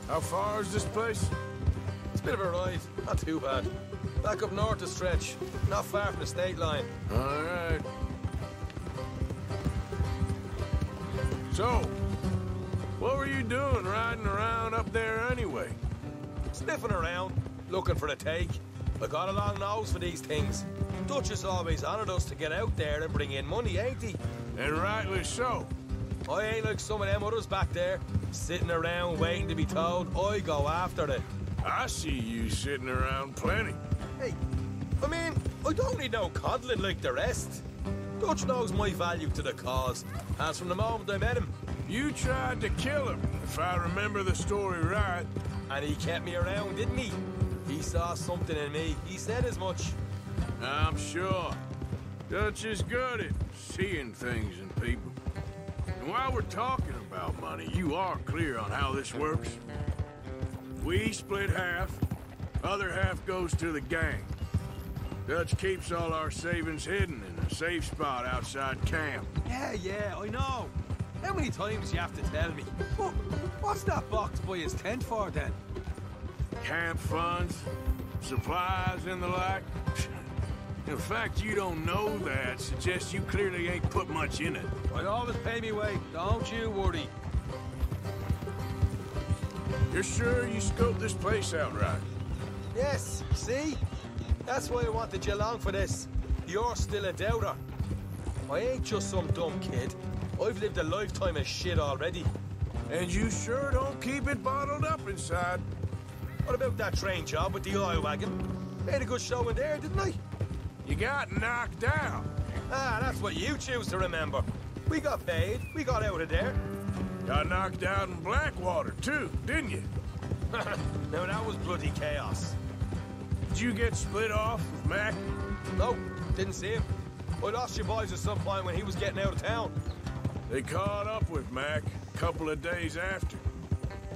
How far is this place? It's a bit of a ride, not too bad. Back up north to stretch, not far from the state line. All right. So, what were you doing riding around up there anyway? Sniffing around, looking for a take. I got a long nose for these things. Dutch has always honoured us to get out there and bring in money, ain't he? And rightly so. I ain't like some of them others back there, sitting around waiting to be told. I go after it. I see you sitting around plenty. Hey, I mean, I don't need no coddling like the rest. Dutch knows my value to the cause, as from the moment I met him. You tried to kill him, if I remember the story right. And he kept me around, didn't he? He saw something in me. He said as much. I'm sure. Dutch is good at seeing things in people. And while we're talking about money, you are clear on how this works? We split half, other half goes to the gang. Dutch keeps all our savings hidden in a safe spot outside camp. Yeah, I know. How many times you have to tell me? What's that box by his tent for, then? Camp funds, supplies, and the like. The fact you don't know that suggests you clearly ain't put much in it. I always pay me way, don't you worry. You're sure you scoped this place out right? Yes, see? That's why I wanted you along for this. You're still a doubter. I ain't just some dumb kid. I've lived a lifetime of shit already. And you sure don't keep it bottled up inside. What about that train job with the oil wagon? Made a good show in there, didn't I? You got knocked out. Ah, that's what you choose to remember. We got paid. We got out of there. Got knocked out in Blackwater, too, didn't you? Now, that was bloody chaos. Did you get split off with Mac? No, didn't see him. I lost your boys at some point when he was getting out of town. They caught up with Mac a couple of days after.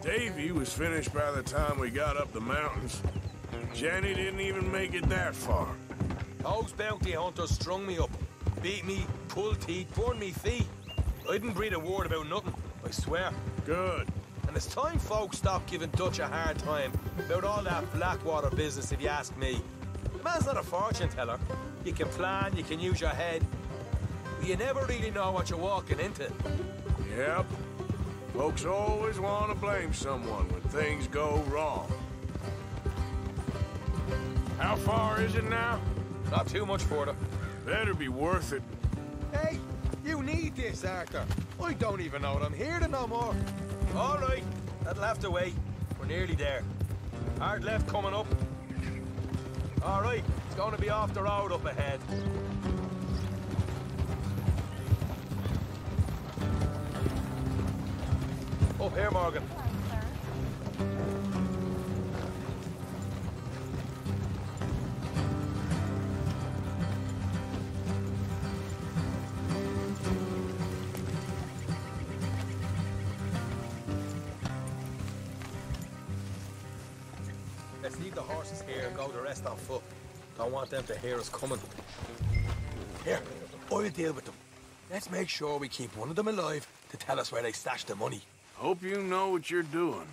Davy was finished by the time we got up the mountains. Jenny didn't even make it that far. Those bounty hunters strung me up, beat me, pulled teeth, burned me feet. I didn't breathe a word about nothing, I swear. Good. And it's time folks stopped giving Dutch a hard time about all that Blackwater business, if you ask me. The man's not a fortune teller. You can plan, you can use your head, but you never really know what you're walking into. Yep. Folks always want to blame someone when things go wrong. How far is it now? Not too much further. Better be worth it. Hey, you need this, Arthur. I don't even know what I'm here to no more. All right, that'll have to wait. We're nearly there. Hard left coming up. All right, it's going to be off the road up ahead. up here, Morgan. Let's leave the horses here and go the rest on foot. Don't want them to hear us coming. Here, I'll deal with them. Let's make sure we keep one of them alive to tell us where they stashed the money. Hope you know what you're doing.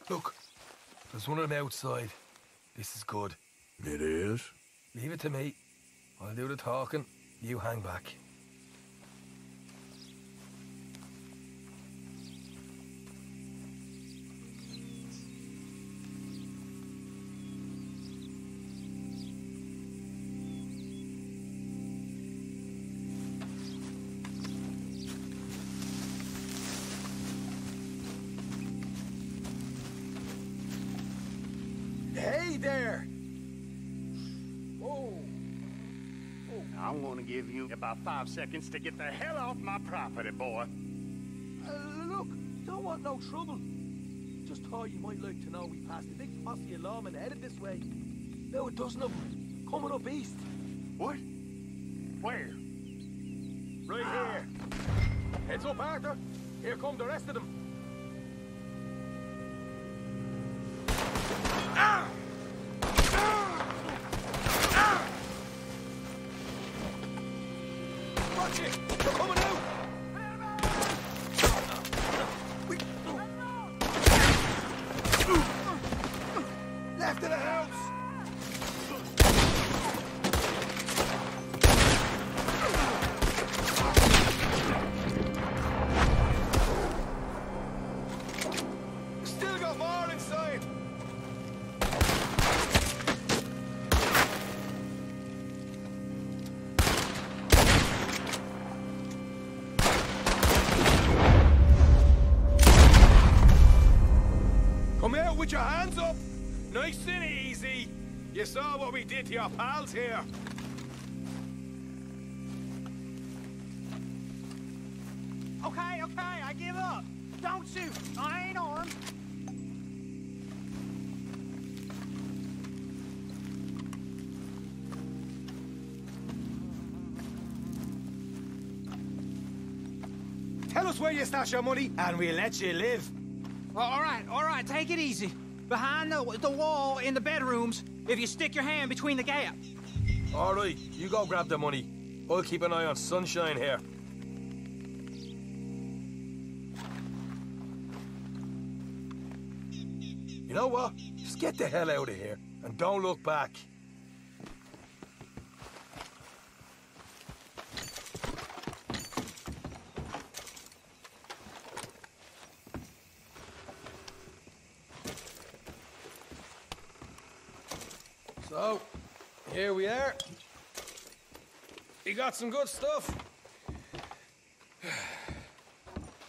Look, there's one of them outside. This is good. It is? Leave it to me. I'll do the talking. You hang back. Hey there! Whoa. Oh, I want to give you about 5 seconds to get the hell off my property, boy. Look, don't want no trouble. Just thought you might like to know we passed a big posse of lawmen headed this way. Now a dozen of them, coming up east. What? Where? Right here. Heads up, Arthur. Here come the rest of them. Watch it! They're coming out! Left of the house! Still got more inside! Come out with your hands up! Nice and easy. You saw what we did to your pals here. Okay, I give up. Don't shoot. I ain't armed. Tell us where you stash your money, and we'll let you live. All right, take it easy. Behind the wall in the bedrooms, if you stick your hand between the gap. All right, you go grab the money. I'll keep an eye on Sunshine here. You know what? Just get the hell out of here, and don't look back. So, here we are. You got some good stuff.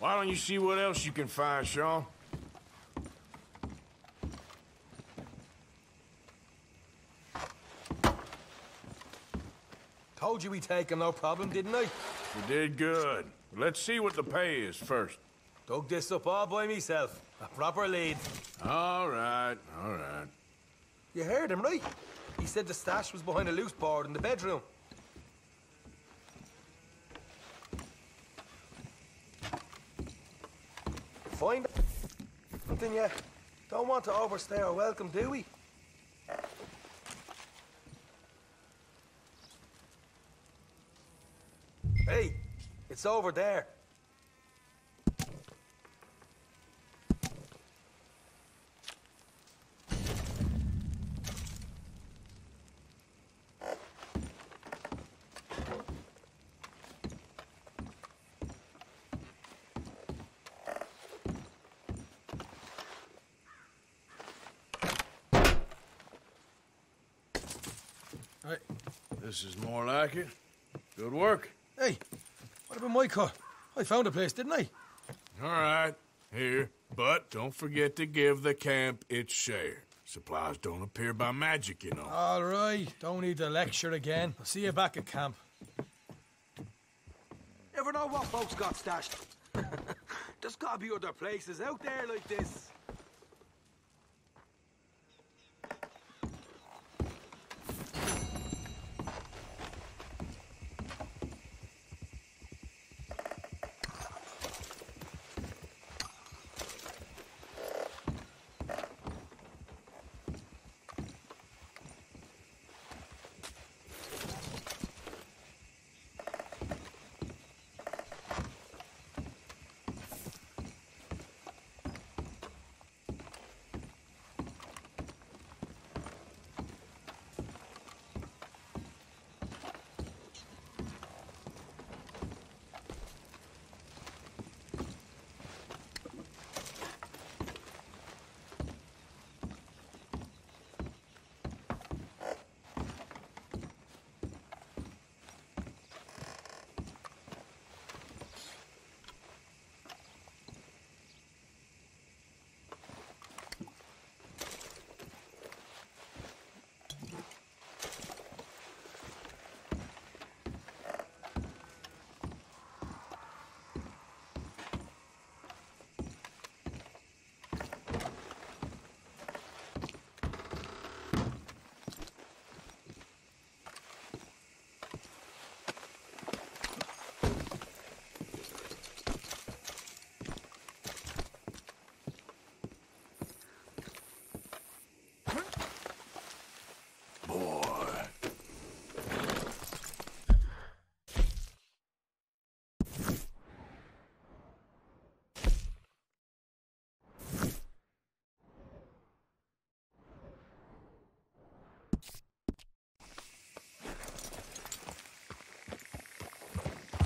Why don't you see what else you can find, Sean? Told you we'd take him, no problem, didn't I? You did good. Let's see what the pay is first. Dug this up all by myself. A proper lead. All right, all right. You heard him, right? He said the stash was behind a loose board in the bedroom. Find something you don't want to overstay our welcome, do we? Hey, it's over there. Right. This is more like it. Good work. Hey, what about my cut? I found a place, didn't I? All right. Here. But don't forget to give the camp its share. Supplies don't appear by magic, you know. All right. Don't need the lecture again. I'll see you back at camp. Never know what folks got stashed. There's gotta be other places out there like this.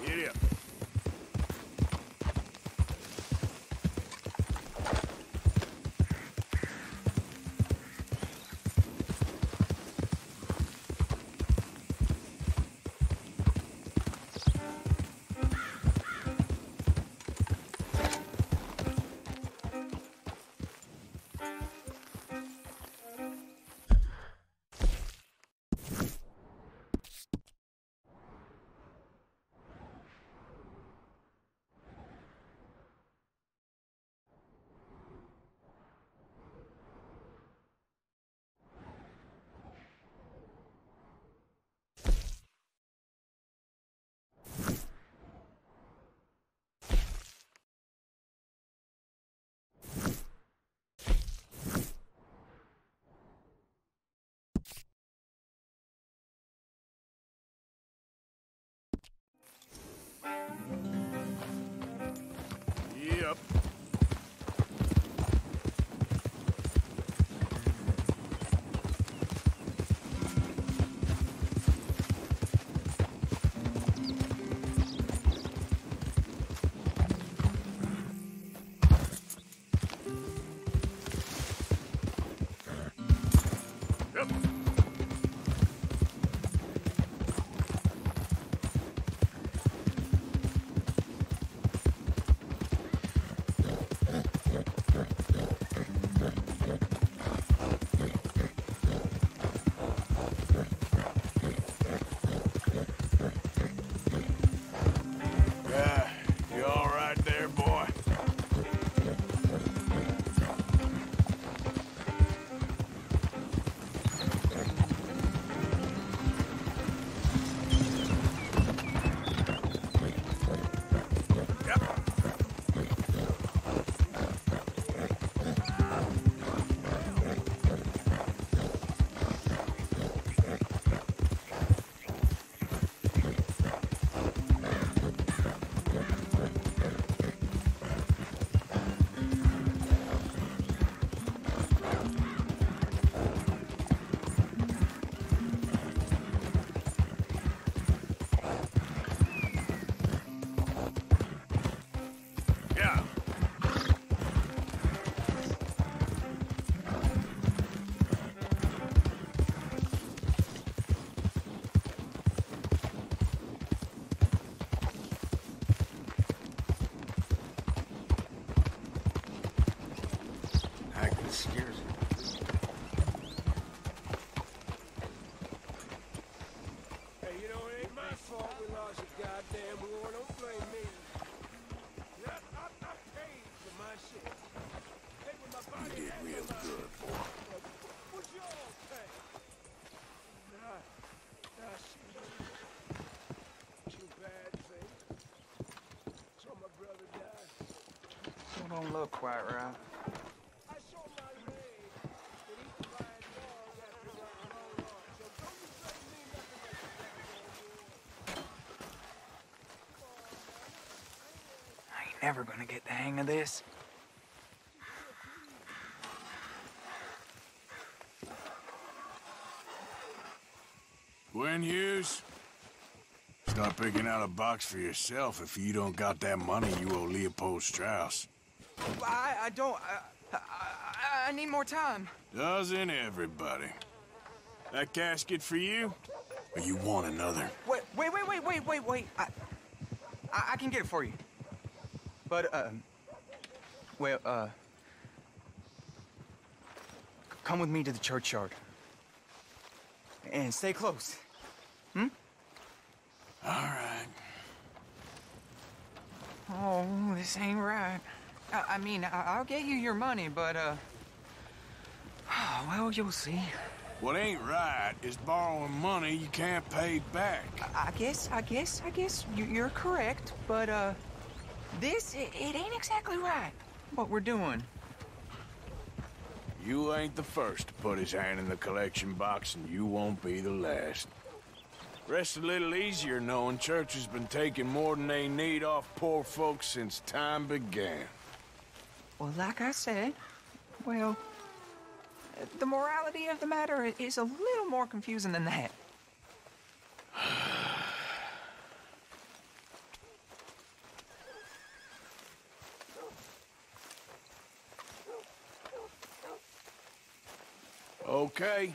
Giddy up. Yep. don't look quite right. I ain't never gonna get the hang of this. Gwen Hughes, start picking out a box for yourself if you don't got that money you owe Leopold Strauss. I don't... I need more time. Doesn't everybody? That casket for you? Or you want another? Wait. I can get it for you. But, come with me to the churchyard. And stay close. Hmm? All right. Oh, this ain't right. I mean, I'll get you your money, but, well, you'll see. What ain't right is borrowing money you can't pay back. I guess you're correct, but, this, it ain't exactly right, what we're doing. You ain't the first to put his hand in the collection box, and you won't be the last. Rests a little easier knowing church has been taking more than they need off poor folks since time began. Well, like I said, well, the morality of the matter is a little more confusing than that. Okay.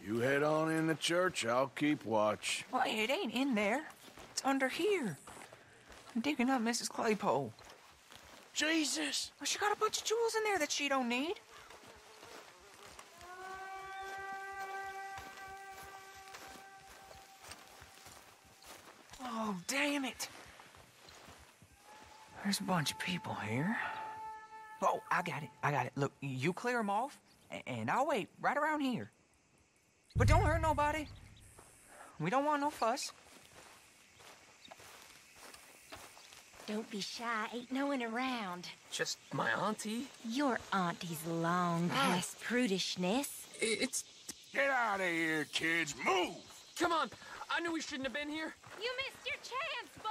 You head on in the church, I'll keep watch. Well, it ain't in there. It's under here. I'm digging up Mrs. Claypole. Jesus! Well, she got a bunch of jewels in there that she don't need. Oh, damn it. There's a bunch of people here. Oh, I got it. Look, you clear them off, and I'll wait right around here. But don't hurt nobody. We don't want no fuss. Don't be shy. Ain't no one around. Just my auntie? Your auntie's long past prudishness. It's... Get out of here, kids. Move! Come on. I knew we shouldn't have been here. You missed your chance, boy!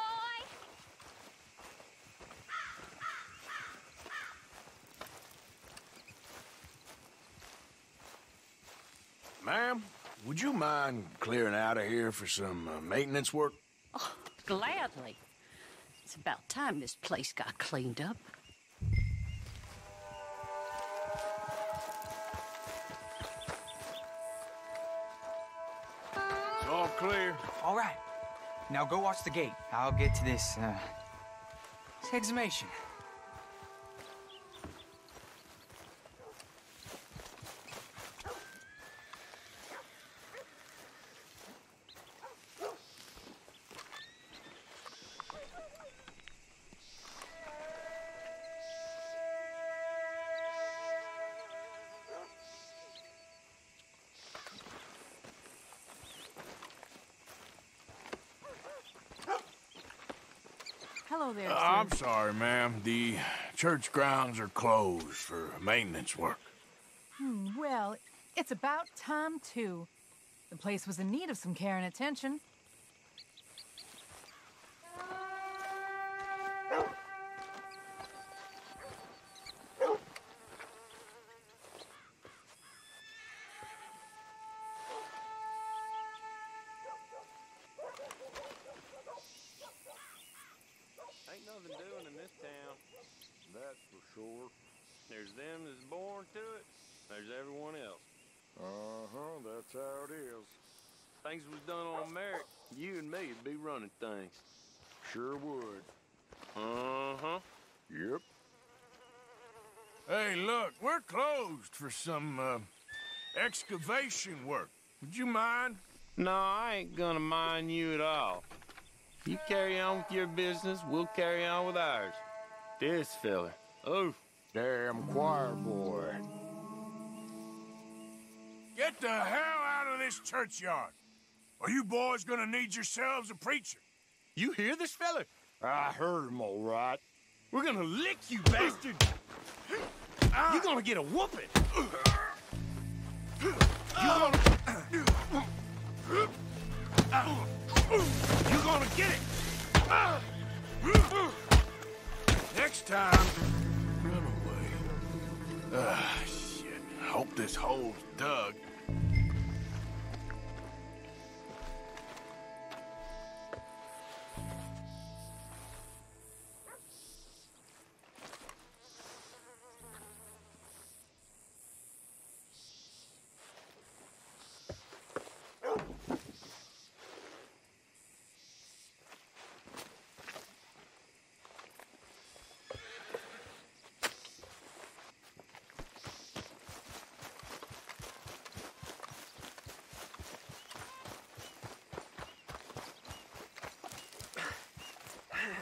Ma'am, would you mind clearing out of here for some maintenance work? Oh, gladly. It's about time this place got cleaned up. It's all clear. All right. Now go watch the gate. I'll get to this exhumation. Hello there, sir. I'm sorry, ma'am. The church grounds are closed for maintenance work. Well, it's about time, too. The place was in need of some care and attention. Ain't nothing doing in this town, that's for sure. There's them that's born to it, there's everyone else. That's how it is. Things was done on merit, you and me'd be running things. Sure would. Yep. Hey, look, we're closed for some excavation work. Would you mind? No, I ain't gonna mind you at all. You carry on with your business, we'll carry on with ours. This fella, oh, damn choir boy. Get the hell out of this churchyard. Are you boys gonna need yourselves a preacher? You hear this fella? I heard him all right. We're gonna lick you, bastard! You're gonna get a whooping. You're gonna get it. Next time, run away. Shit. Hope this hole's dug.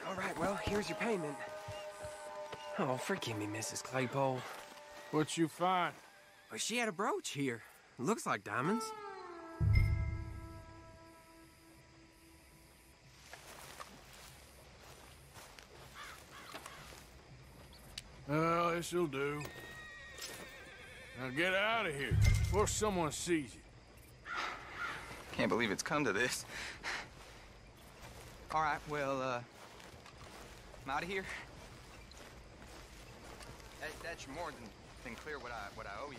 All right, well, here's your payment. Oh, forgive me, Mrs. Claypole. What'd you find? Well, she had a brooch here. Looks like diamonds. Well, this'll do. Now get out of here before someone sees you. Can't believe it's come to this. All right, well, I'm out of here. That's more than clear what I owe you.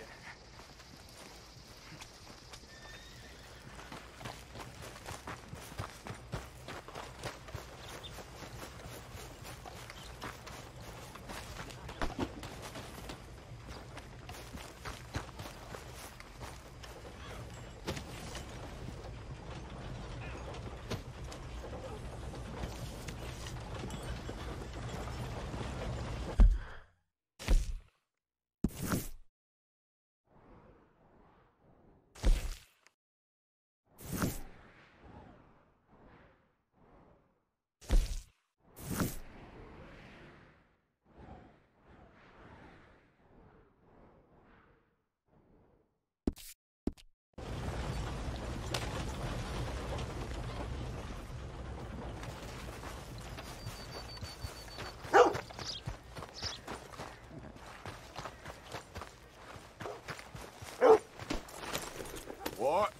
What?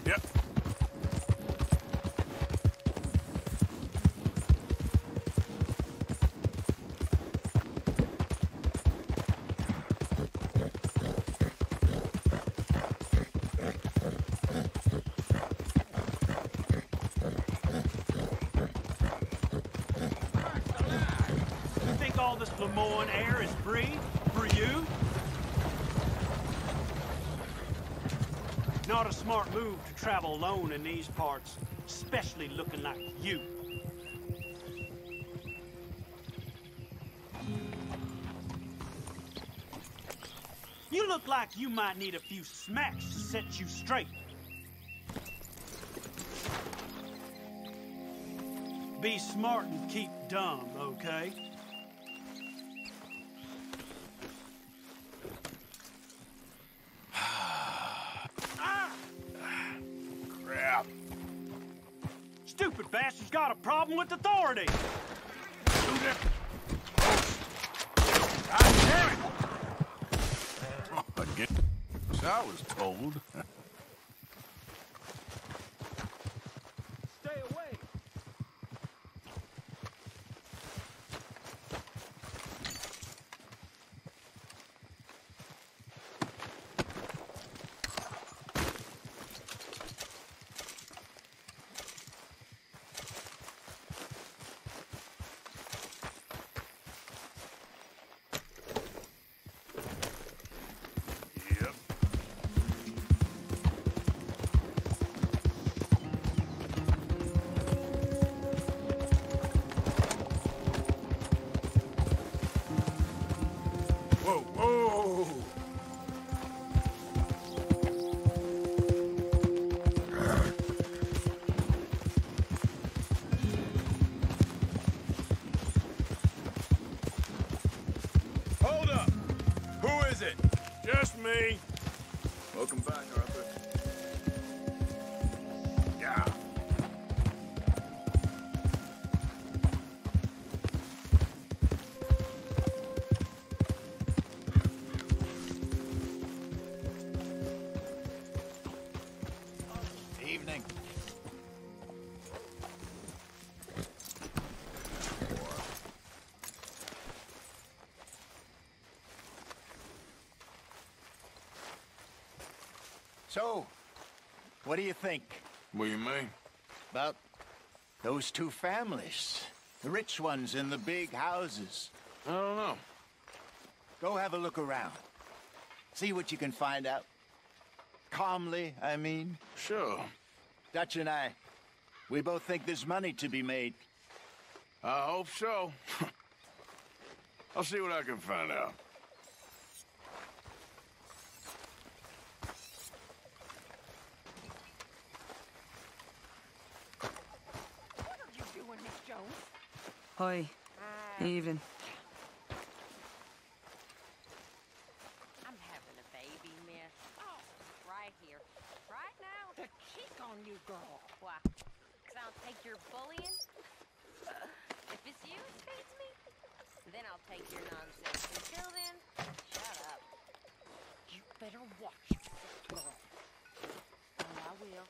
Yep. You think all this Lemoyne air is free for you? Not a smart move to travel alone in these parts, especially looking like you. You look like you might need a few smacks to set you straight. Be smart and keep dumb, okay? Crap. Stupid bastard's got a problem with authority. Shoot him. God damn it! I guess I was told. Stay away. me. Welcome back, Arthur. Yeah. Evening. So, what do you think? What do you mean? About those two families. The rich ones in the big houses. I don't know. Go have a look around. See what you can find out. Calmly, I mean. Sure. Dutch and I, we both think there's money to be made. I hope so. I'll see what I can find out. What are you doing, Miss Jones? Hi. Evening. I'm having a baby, miss. Oh, right here. Right now. The cheek on you, girl. Why? 'Cause I'll take your bullying? If it's you it feeds me, then I'll take your nonsense. Until then, shut up. You better watch yourself, girl. Oh, I will.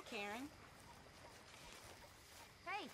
Karen. Hey.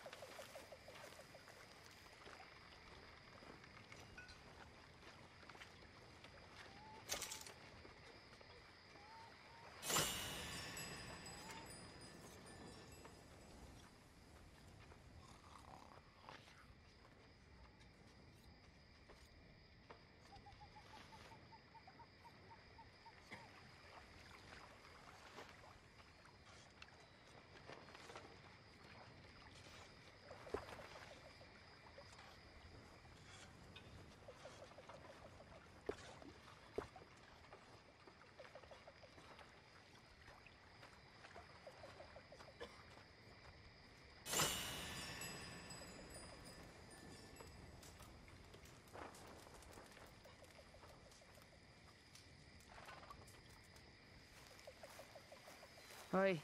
Hi.